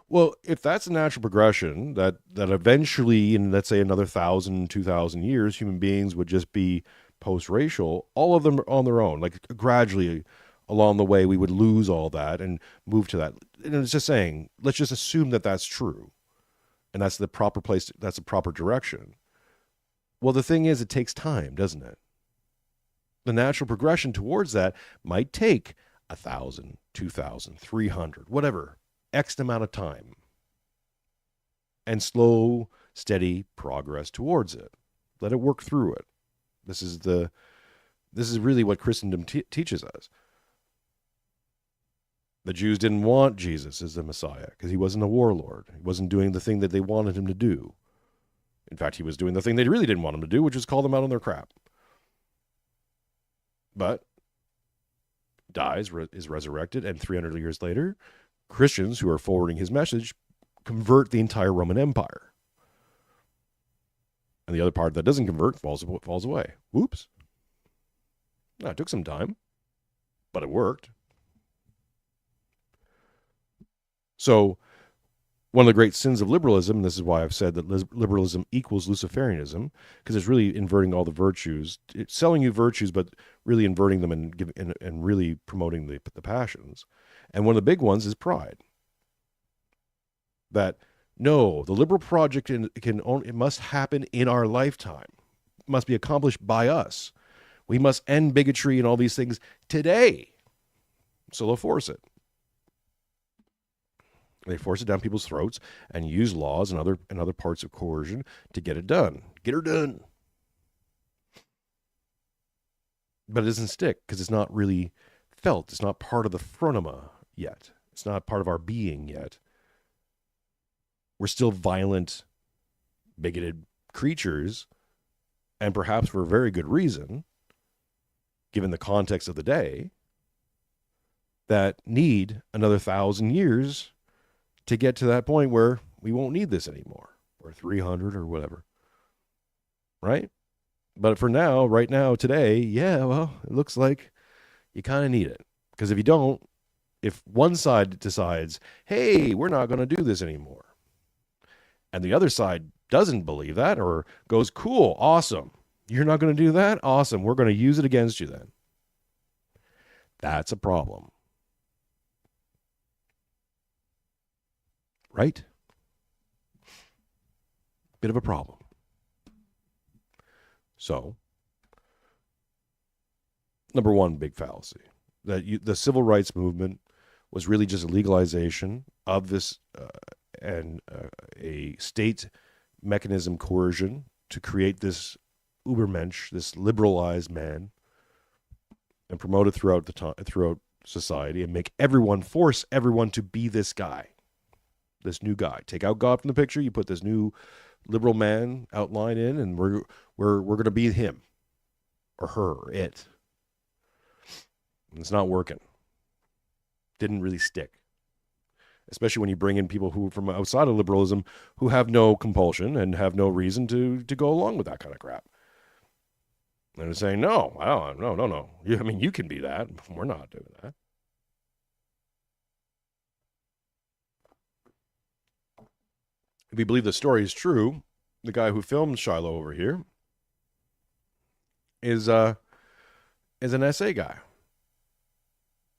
Well, if that's a natural progression, that eventually, in, let's say, another 1,000, 2,000 years, human beings would just be post-racial, all of them on their own, like gradually along the way, we would lose all that and move to that. And it's just saying, let's just assume that that's true. And that's the proper place, that's the proper direction. Well, the thing is, it takes time, doesn't it? The natural progression towards that might take 1,000, 2,000, 300, whatever, X amount of time. And slow, steady progress towards it. Let it work through it. This is really what Christendom teaches us. The Jews didn't want Jesus as the Messiah because he wasn't a warlord. He wasn't doing the thing that they wanted him to do. In fact, he was doing the thing they really didn't want him to do, which was call them out on their crap. But dies, is resurrected, and 300 years later, Christians who are forwarding his message convert the entire Roman Empire. And the other part that doesn't convert falls away. Whoops. No, it took some time, but it worked. So one of the great sins of liberalism, and this is why I've said that liberalism equals Luciferianism, because it's really inverting all the virtues. It's selling you virtues, but really inverting them and really promoting the passions. And one of the big ones is pride. That, no, the liberal project it must happen in our lifetime. It must be accomplished by us. We must end bigotry and all these things today. So they'll force it. They force it down people's throats and use laws and other parts of coercion to get it done. Get her done. But it doesn't stick because it's not really felt. It's not part of the phronema yet. It's not part of our being yet. We're still violent, bigoted creatures, and perhaps for a very good reason, given the context of the day, that need another 1,000 years to get to that point where we won't need this anymore, or 300 or whatever, right? But for now, right now, today, yeah, well, it looks like you kind of need it. Because if you don't, if one side decides, hey, we're not going to do this anymore, and the other side doesn't believe that or goes, cool, awesome, you're not going to do that? Awesome, we're going to use it against you then. That's a problem. Right? Bit of a problem. So, number one big fallacy, that the civil rights movement was really just a legalization of this and a state mechanism coercion to create this Ubermensch, this liberalized man, and promote it throughout society and force everyone to be this guy. This new guy. Take out God from the picture. You put this new liberal man outline in, and we're going to be him or her or it. And it's not working. Didn't really stick. Especially when you bring in people who from outside of liberalism who have no compulsion and have no reason to go along with that kind of crap. And they're saying, no. I mean, you can be that. We're not doing that. If you believe the story is true, the guy who filmed Shiloh over here is an essay guy.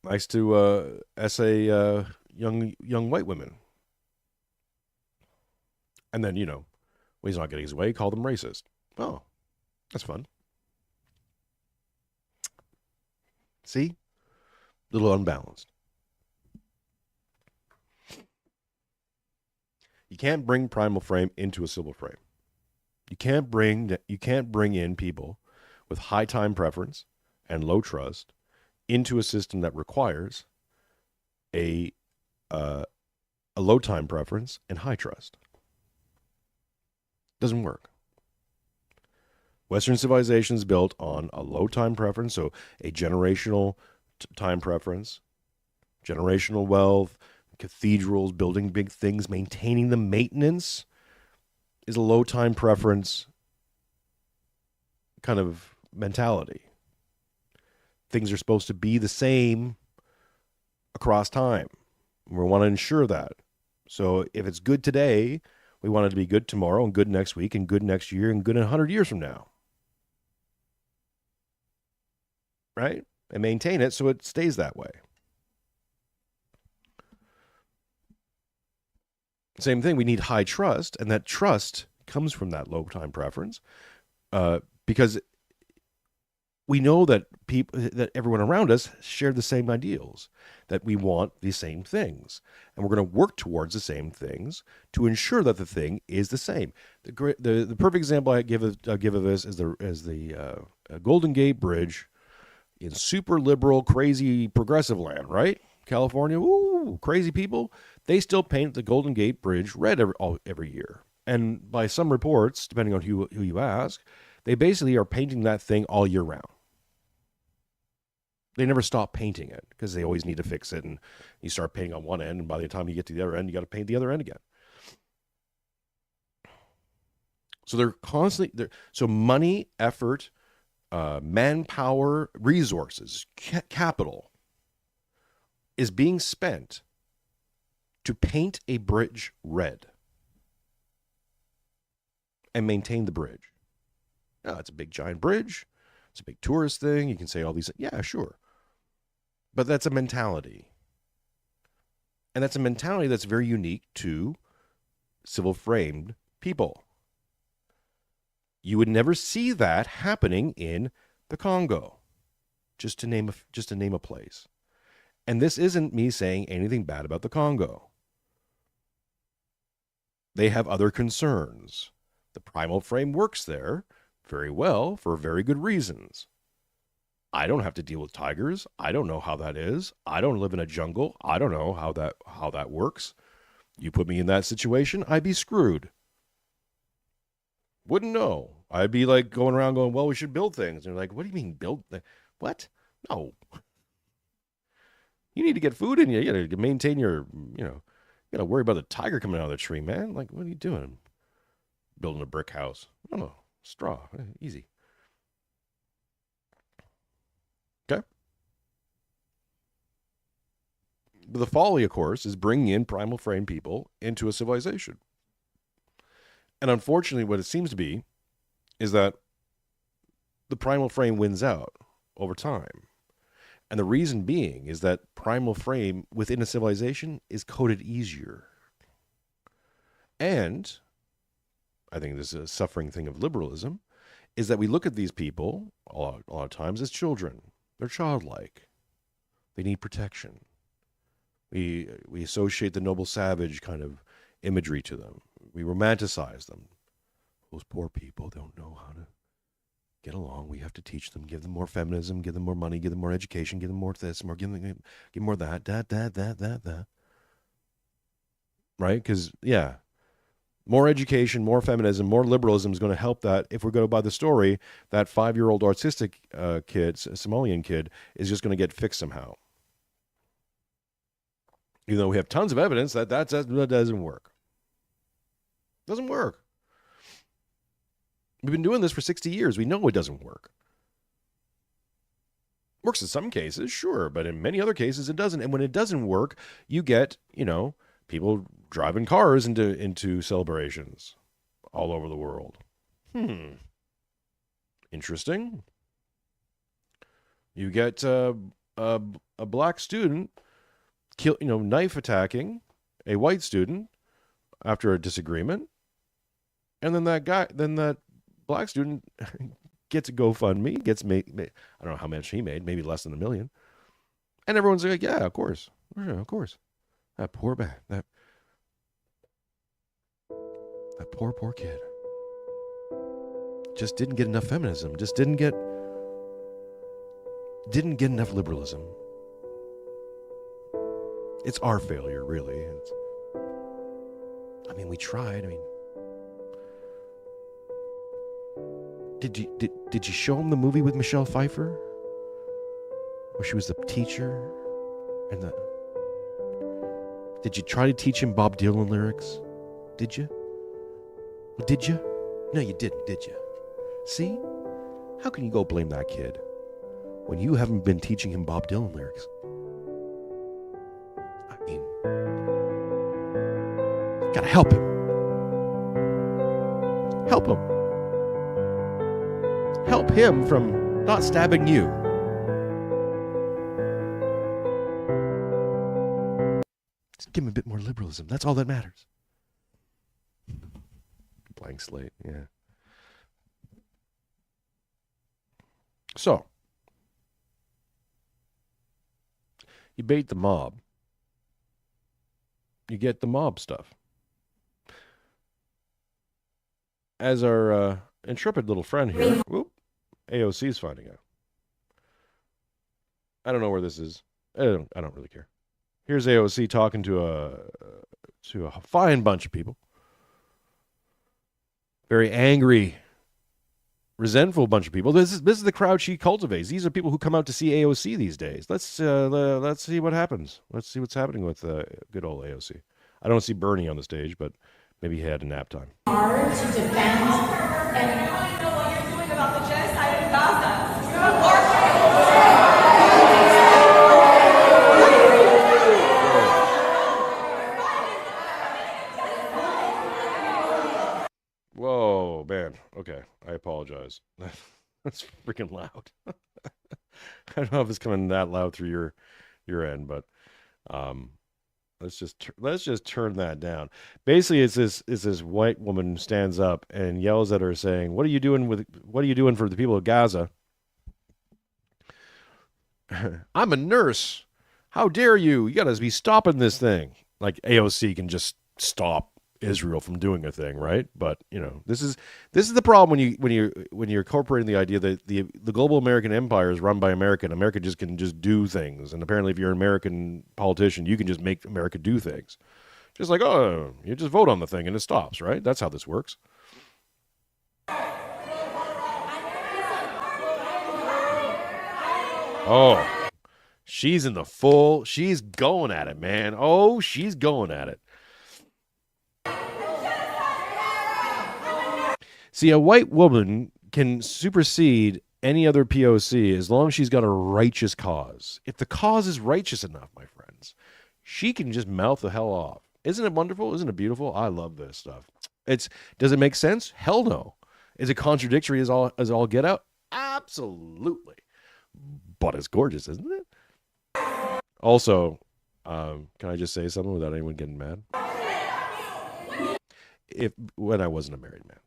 Likes to essay young white women. And then, when he's not getting his way, call them racist. Oh, that's fun. See? A little unbalanced. You can't bring primal frame into a civil frame. You can't bring in people with high time preference and low trust into a system that requires a low time preference and high trust. Doesn't work. Western civilization is built on a low time preference, so a generational time preference, generational wealth, cathedrals, building big things, maintaining the maintenance is a low time preference kind of mentality. Things are supposed to be the same across time. We want to ensure that. So if it's good today, we want it to be good tomorrow and good next week and good next year and good in 100 years from now. Right? And maintain it so it stays that way. Same thing, we need high trust, and that trust comes from that low time preference, because we know that that everyone around us share the same ideals, that we want the same things, and we're going to work towards the same things to ensure that the thing is the same. The perfect example I give of this is the Golden Gate Bridge in super liberal, crazy, progressive land, right? California, ooh, crazy people, they still paint the Golden Gate Bridge red every year. And by some reports, depending on who you ask, they basically are painting that thing all year round. They never stop painting it because they always need to fix it. And you start painting on one end, and by the time you get to the other end, you got to paint the other end again. So they're constantly so money, effort, manpower, resources, capital is being spent to paint a bridge red and maintain the bridge. Now, it's a big giant bridge. It's a big tourist thing. You can say all these, yeah, sure. But that's a mentality. And that's a mentality that's very unique to civil framed people. You would never see that happening in the Congo, just to name a place. And this isn't me saying anything bad about the Congo. They have other concerns. The primal frame works there very well for very good reasons. I don't have to deal with tigers. I don't know how that is. I don't live in a jungle. I don't know how that works. You put me in that situation, I'd be screwed. Wouldn't know. I'd be like going around going, well, we should build things. And they're like, what do you mean build? What? No. You need to get food in you. You got to maintain your, you got to worry about the tiger coming out of the tree, man. Like, what are you doing? Building a brick house. Oh, straw. Easy. Okay. But the folly, of course, is bringing in primal frame people into a civilization. And unfortunately, what it seems to be is that the primal frame wins out over time. And the reason being is that primal frame within a civilization is coded easier. And I think this is a suffering thing of liberalism, is that we look at these people a lot of times as children. They're childlike. They need protection. We associate the noble savage kind of imagery to them. We romanticize them. Those poor people don't know how to get along. We have to teach them, give them more feminism, give them more money, give them more education, give them more this, give them more that, that. Right? Because, yeah, more education, more feminism, more liberalism is going to help that. If we're going to buy the story, that 5-year-old autistic kid, Somalian kid, is just going to get fixed somehow. Even though we have tons of evidence that doesn't work. Doesn't work. We've been doing this for 60 years. We know it doesn't work. Works in some cases, sure, but in many other cases it doesn't. And when it doesn't work, you get, people driving cars into celebrations all over the world. Interesting. You get a black student knife attacking a white student after a disagreement. And then that black student gets a GoFundMe, I don't know how much he made, maybe less than $1 million. And everyone's like, yeah, of course. Yeah, of course. That poor that poor kid. Just didn't get enough feminism. Just didn't get enough liberalism. It's our failure, really. We tried. Did you show him the movie with Michelle Pfeiffer, where she was the teacher, Did you try to teach him Bob Dylan lyrics? Did you? Did you? No, you didn't, did you? See? How can you go blame that kid when you haven't been teaching him Bob Dylan lyrics? Gotta help him. Help him. Help him from not stabbing you. Just give him a bit more liberalism. That's all that matters. Blank slate, yeah. So, you bait the mob. You get the mob stuff. As our intrepid little friend here, AOC is finding out. I don't know where this is. I don't really care. Here's AOC talking to a fine bunch of people. Very angry, resentful bunch of people. This is the crowd she cultivates. These are people who come out to see AOC these days. Let's see what happens. Let's see what's happening with good old AOC. I don't see Bernie on the stage, but maybe he had a nap time. Hard to defend and you know what you're doing about the genocide in Gaza. You're Whoa, man. Okay, I apologize. That's freaking loud. I don't know if it's coming that loud through your end, but let's just turn that down. Basically, it's this white woman stands up and yells at her, saying, what are you doing for the people of Gaza? I'm a nurse. How dare you? You got to be stopping this thing. Like AOC can just stop Israel from doing a thing, right? But this is the problem when you're incorporating the idea that the global American empire is run by America, and America can just do things. And apparently, if you're an American politician, you can just make America do things. Just like, oh, you just vote on the thing and it stops, right? That's how this works. Oh, she's going at it, man. Oh, she's going at it. See, a white woman can supersede any other POC as long as she's got a righteous cause. If the cause is righteous enough, my friends, she can just mouth the hell off. Isn't it wonderful? Isn't it beautiful? I love this stuff. Does it make sense? Hell no. Is it contradictory as all get out? Absolutely. But it's gorgeous, isn't it? Also, can I just say something without anyone getting mad? When I wasn't a married man.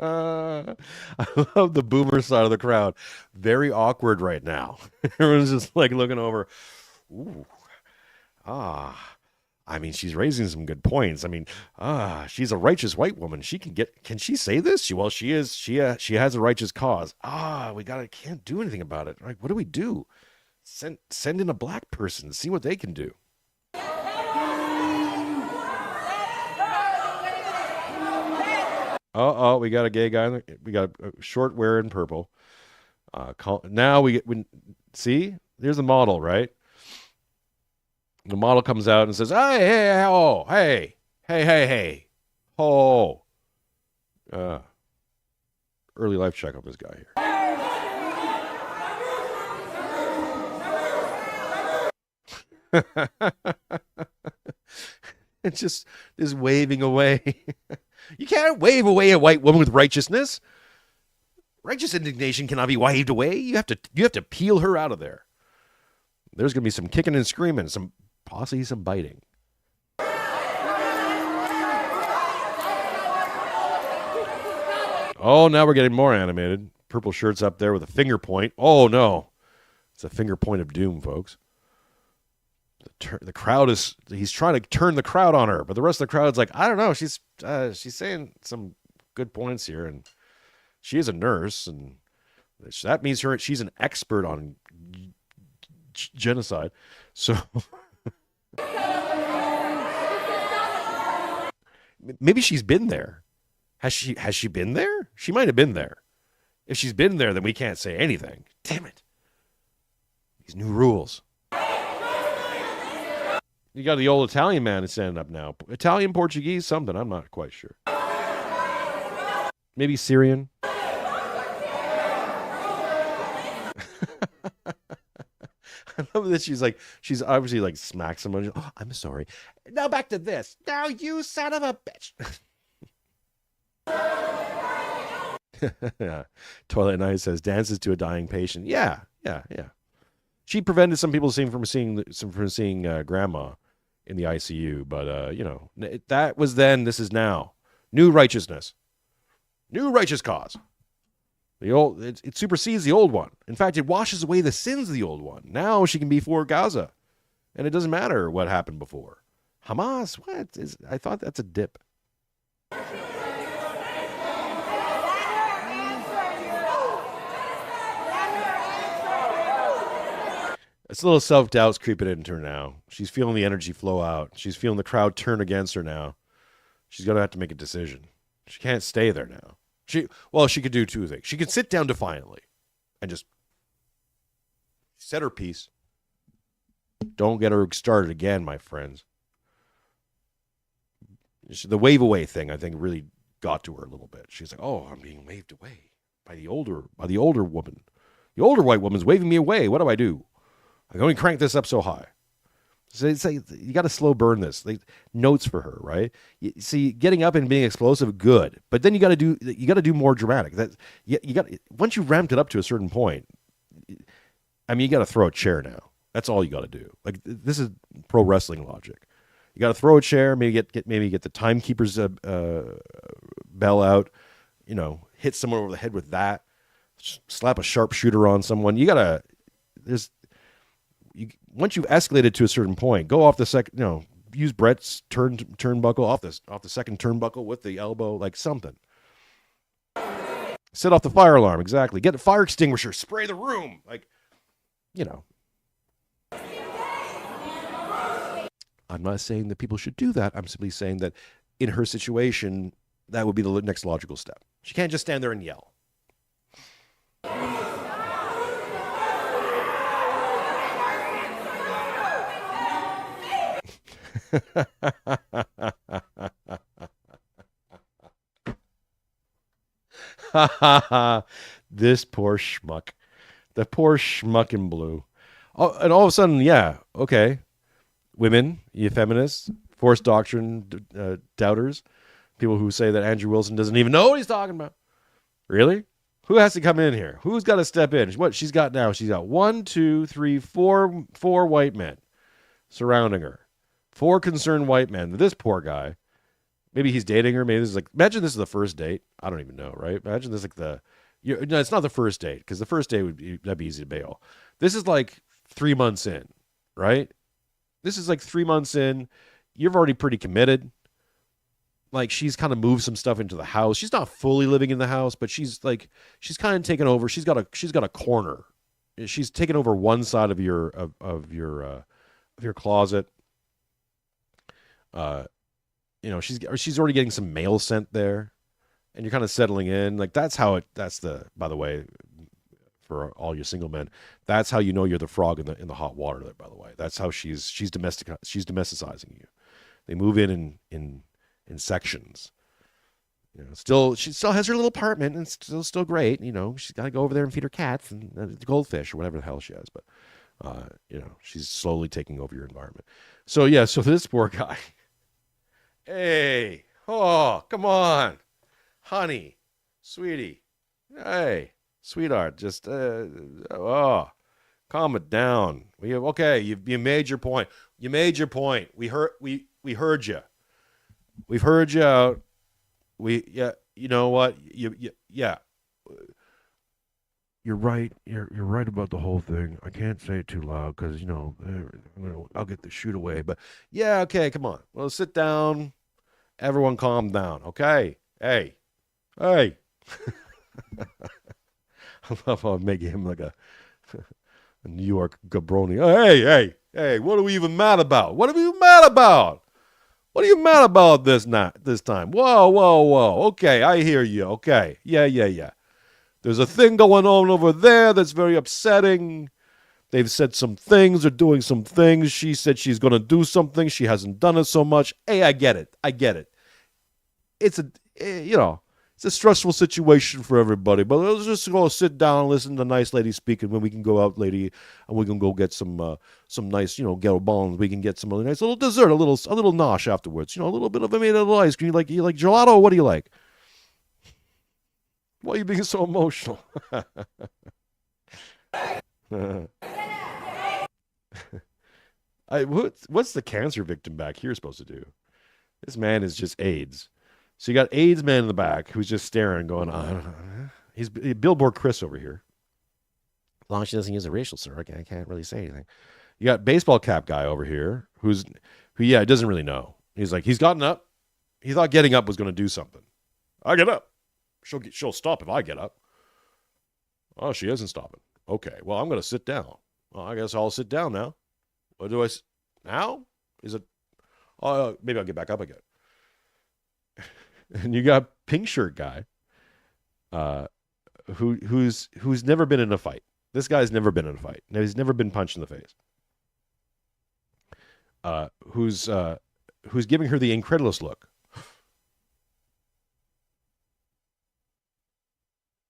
I love the boomer side of the crowd. Very awkward right now. Everyone's just like looking over. Ooh. I mean, she's raising some good points. I mean, she's a righteous white woman. Can she say this? She has a righteous cause. Can't do anything about it. Like, what do we do? Send in a black person, see what they can do. We got a gay guy. We got a short wearing purple. Now we see. There's the model, right? The model comes out and says, "Hey, oh, hey, oh." Early life check on this guy here. It's just waving away. You can't wave away a white woman with righteousness. Righteous indignation cannot be waved away. You have to peel her out of there. There's going to be some kicking and screaming, possibly some biting. Oh, now we're getting more animated. Purple shirt's up there with a finger point. Oh, no. It's a finger point of doom, folks. The crowd he's trying to turn the crowd on her, but the rest of the crowd's like, I don't know. She's saying some good points here, and she is a nurse, and that means she's an expert on genocide. So maybe she's been there. Has she been there? She might have been there. If she's been there, then we can't say anything. Damn it. These new rules. You got the old Italian man standing up now. Italian, Portuguese, something. I'm not quite sure. Maybe Syrian. I love that she's obviously like smacks someone. Oh, I'm sorry. Now back to this. Now you son of a bitch. Yeah. Toilet Night says dances to a dying patient. Yeah. She prevented some people from seeing grandma in the ICU, but that was then. This is now. New righteousness, new righteous cause. The old it supersedes the old one. In fact, it washes away the sins of the old one. Now she can be for Gaza, and it doesn't matter what happened before. Hamas? I thought that's a dip. It's a little self-doubt's creeping into her now. She's feeling the energy flow out. She's feeling the crowd turn against her now. She's going to have to make a decision. She can't stay there now. She could do two things. She could sit down defiantly and just set her piece. Don't get her started again, my friends. The wave away thing, I think, really got to her a little bit. She's like, "Oh, I'm being waved away by the older woman. The older white woman's waving me away. What do I do? I can only crank this up so high." So it's like, you got to slow burn this. Like, notes for her, right? See, getting up and being explosive, good, but then you got to do more dramatic. That you got, once you ramped it up to a certain point. I mean, you got to throw a chair now. That's all you got to do. Like, this is pro wrestling logic. You got to throw a chair, maybe get the timekeeper's bell out. You know, hit someone over the head with that. Slap a sharpshooter on someone. You gotta. Once you've escalated to a certain point, go off the second. You know, use Brett's turnbuckle off the second turnbuckle with the elbow, like something. Set off the fire alarm. Exactly. Get a fire extinguisher. Spray the room. Like, you know. I'm not saying that people should do that. I'm simply saying that in her situation, that would be the next logical step. She can't just stand there and yell. This poor schmuck. The poor schmuck in blue. Oh, and all of a sudden, yeah, okay. Women, you feminists, forced doctrine doubters, people who say that Andrew Wilson doesn't even know what he's talking about. Really? Who has to come in here? Who's got to step in? What she's got now? She's got 1, 2, 3, 4 white men surrounding her. 4 concerned white men. This poor guy. Maybe he's dating her. Maybe this is like, imagine this is the first date. I don't even know, right? Imagine this like no, it's not the first date, because the first date that'd be easy to bail. This is like 3 months in, right? This is like 3 months in. You're already pretty committed. Like, she's kind of moved some stuff into the house. She's not fully living in the house, but she's kind of taken over. She's got a corner. She's taken over one side of your closet. You know, she's already getting some mail sent there, and you're kind of settling in. Like, by the way, for all you single men, that's how you know you're the frog in the hot water there, by the way. That's how she's domesticizing you. They move in sections. You know, she still has her little apartment, and it's still great. You know, she's got to go over there and feed her cats and the goldfish or whatever the hell she has. But you know, she's slowly taking over your environment. So yeah, so this poor guy. Hey, oh, come on, honey, sweetie, hey, sweetheart, just calm it down. You made your point. You made your point. We heard you. We've heard you out. You know what? Yeah. You're right. You're right about the whole thing. I can't say it too loud because, you know, I'll get the shoot away. But yeah, okay, come on. Well, sit down. Everyone calm down, okay? Hey. I love how I make him like a New York Gabroni. Oh, hey, what are we even mad about? What are you mad about this time? Whoa. Okay, I hear you. Okay. Yeah. There's a thing going on over there that's very upsetting. They've said some things. They're doing some things. She said she's going to do something. She hasn't done it so much. Hey, I get it. It's a stressful situation for everybody. But let's just go sit down and listen to the nice lady speak. And when we can go out, lady, and we can go get some nice, ghetto bones. We can get some really nice little dessert, a little nosh afterwards. A little bit of a little ice cream. You like gelato? Or what do you like? Why are you being so emotional? What's the cancer victim back here supposed to do? This man is just AIDS. So you got AIDS man in the back who's just staring, going, he's Billboard Chris over here. As long as she doesn't use a racial slur, I can't really say anything. You got baseball cap guy over here who's who, yeah, doesn't really know. He's like, he's gotten up. He thought getting up was going to do something. I get up. She'll stop if I get up. Oh, she isn't stopping. Okay, well, I'm going to sit down. Well, I guess I'll sit down now. What do I now? Is it? Oh, maybe I'll get back up again. And you got pink shirt guy, who's never been in a fight. This guy's never been in a fight. He's never been punched in the face. Who's giving her the incredulous look.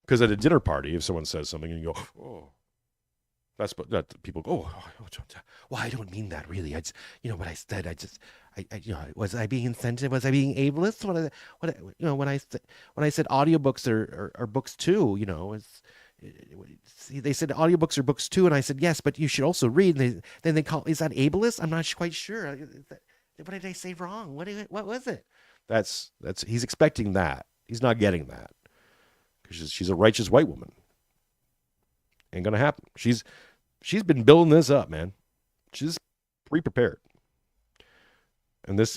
Because at a dinner party, if someone says something and you go, oh, that people go, oh, well, I don't mean that really. I just, what I said, was I being insensitive? Was I being ableist? When I said audiobooks are books too, they said audiobooks are books too, and I said yes, but you should also read. And then they call, is that ableist? I'm not quite sure. What did I say wrong? What was it? That's he's expecting that. He's not getting that. She's a righteous white woman. Ain't gonna happen. She's been building this up, man. She's pre-prepared. And this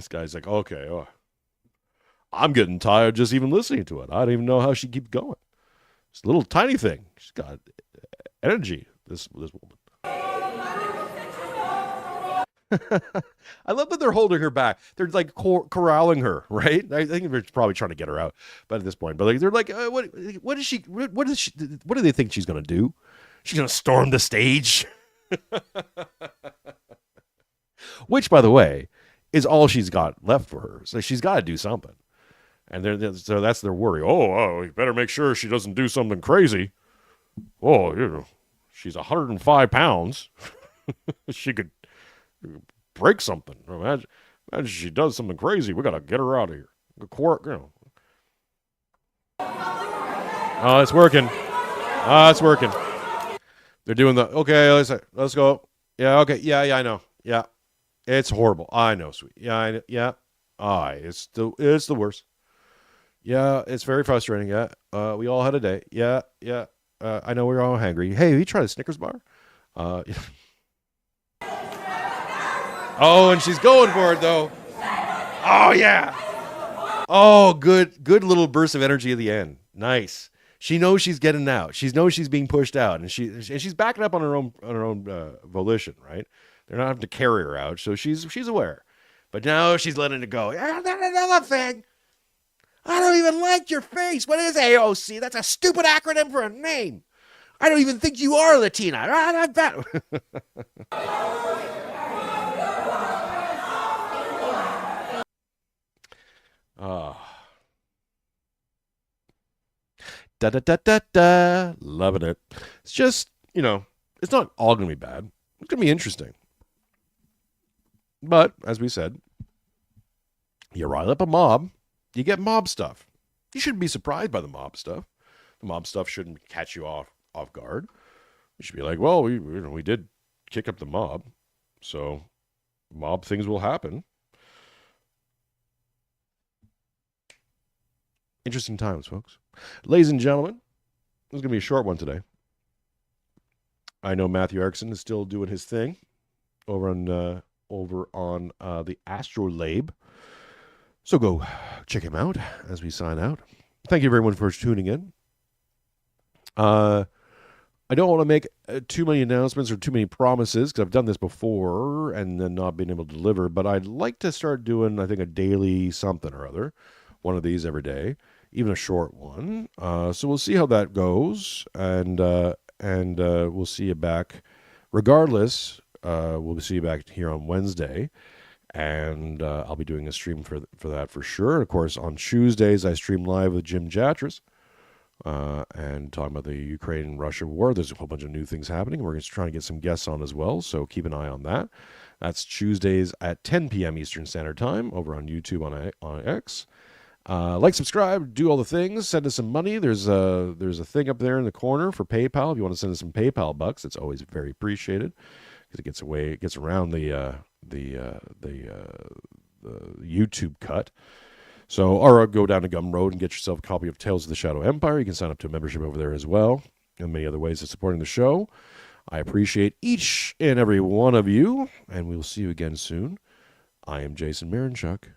guy's like, okay, I'm getting tired just even listening to it. I don't even know how she keeps going. It's a little tiny thing. She's got energy, this woman. I love that they're holding her back. They're like corralling her, right? I think they're probably trying to get her out, but at this point, they're like, what do they think she's gonna do? She's gonna storm the stage, which, by the way, is all she's got left for her. So she's got to do something, and so that's their worry. Oh, you better make sure she doesn't do something crazy. Oh, she's 105 pounds. She could break something. Imagine she does something crazy. We gotta get her out of here. Oh, it's working. It's working. They're doing the okay. Let's go. Yeah. Okay. Yeah. I know. Yeah. It's horrible. I know, sweet. Yeah. Yeah. It's the worst. Yeah. It's very frustrating. Yeah. We all had a day. Yeah. Yeah. I know we're all hungry. Hey, have you tried a Snickers bar? Oh, and she's going for it, though. Oh, yeah. Oh, good little burst of energy at the end. Nice. She knows she's getting out. She knows she's being pushed out, and she's backing up on her own volition, right? They're not having to carry her out, so she's aware. But now she's letting it go. Another thing. I don't even like your face. What is AOC? That's a stupid acronym for a name. I don't even think you are Latina. Loving it. It's just, it's not all going to be bad. It's going to be interesting. But, as we said, you rile up a mob, you get mob stuff. You shouldn't be surprised by the mob stuff. The mob stuff shouldn't catch you off guard. You should be like, well, we did kick up the mob, so mob things will happen. Interesting times, folks. Ladies and gentlemen, this is going to be a short one today. I know Matthew Erickson is still doing his thing over on the Astrolabe. So go check him out as we sign out. Thank you everyone for tuning in. I don't want to make too many announcements or too many promises because I've done this before and then not been able to deliver, but I'd like to start doing, I think, a daily something or other. One of these every day, even a short one. So we'll see how that goes, and we'll see you back. Regardless, we'll see you back here on Wednesday, and I'll be doing a stream for that for sure. And of course, on Tuesdays, I stream live with Jim Jatras, and talking about the Ukraine-Russia war. There's a whole bunch of new things happening. We're going to try and get some guests on as well, so keep an eye on that. That's Tuesdays at 10 p.m. Eastern Standard Time over on YouTube on X. Like, subscribe, do all the things, send us some money. There's a thing up there in the corner for PayPal. If you want to send us some PayPal bucks, it's always very appreciated because it gets around the YouTube cut. So, or go down to GUMROAD and get yourself a copy of Tales of the Shadow Empire. You can sign up to a membership over there as well, and many other ways of supporting the show. I appreciate each and every one of you, and we'll see you again soon. I am Jason MIRONCHUCK,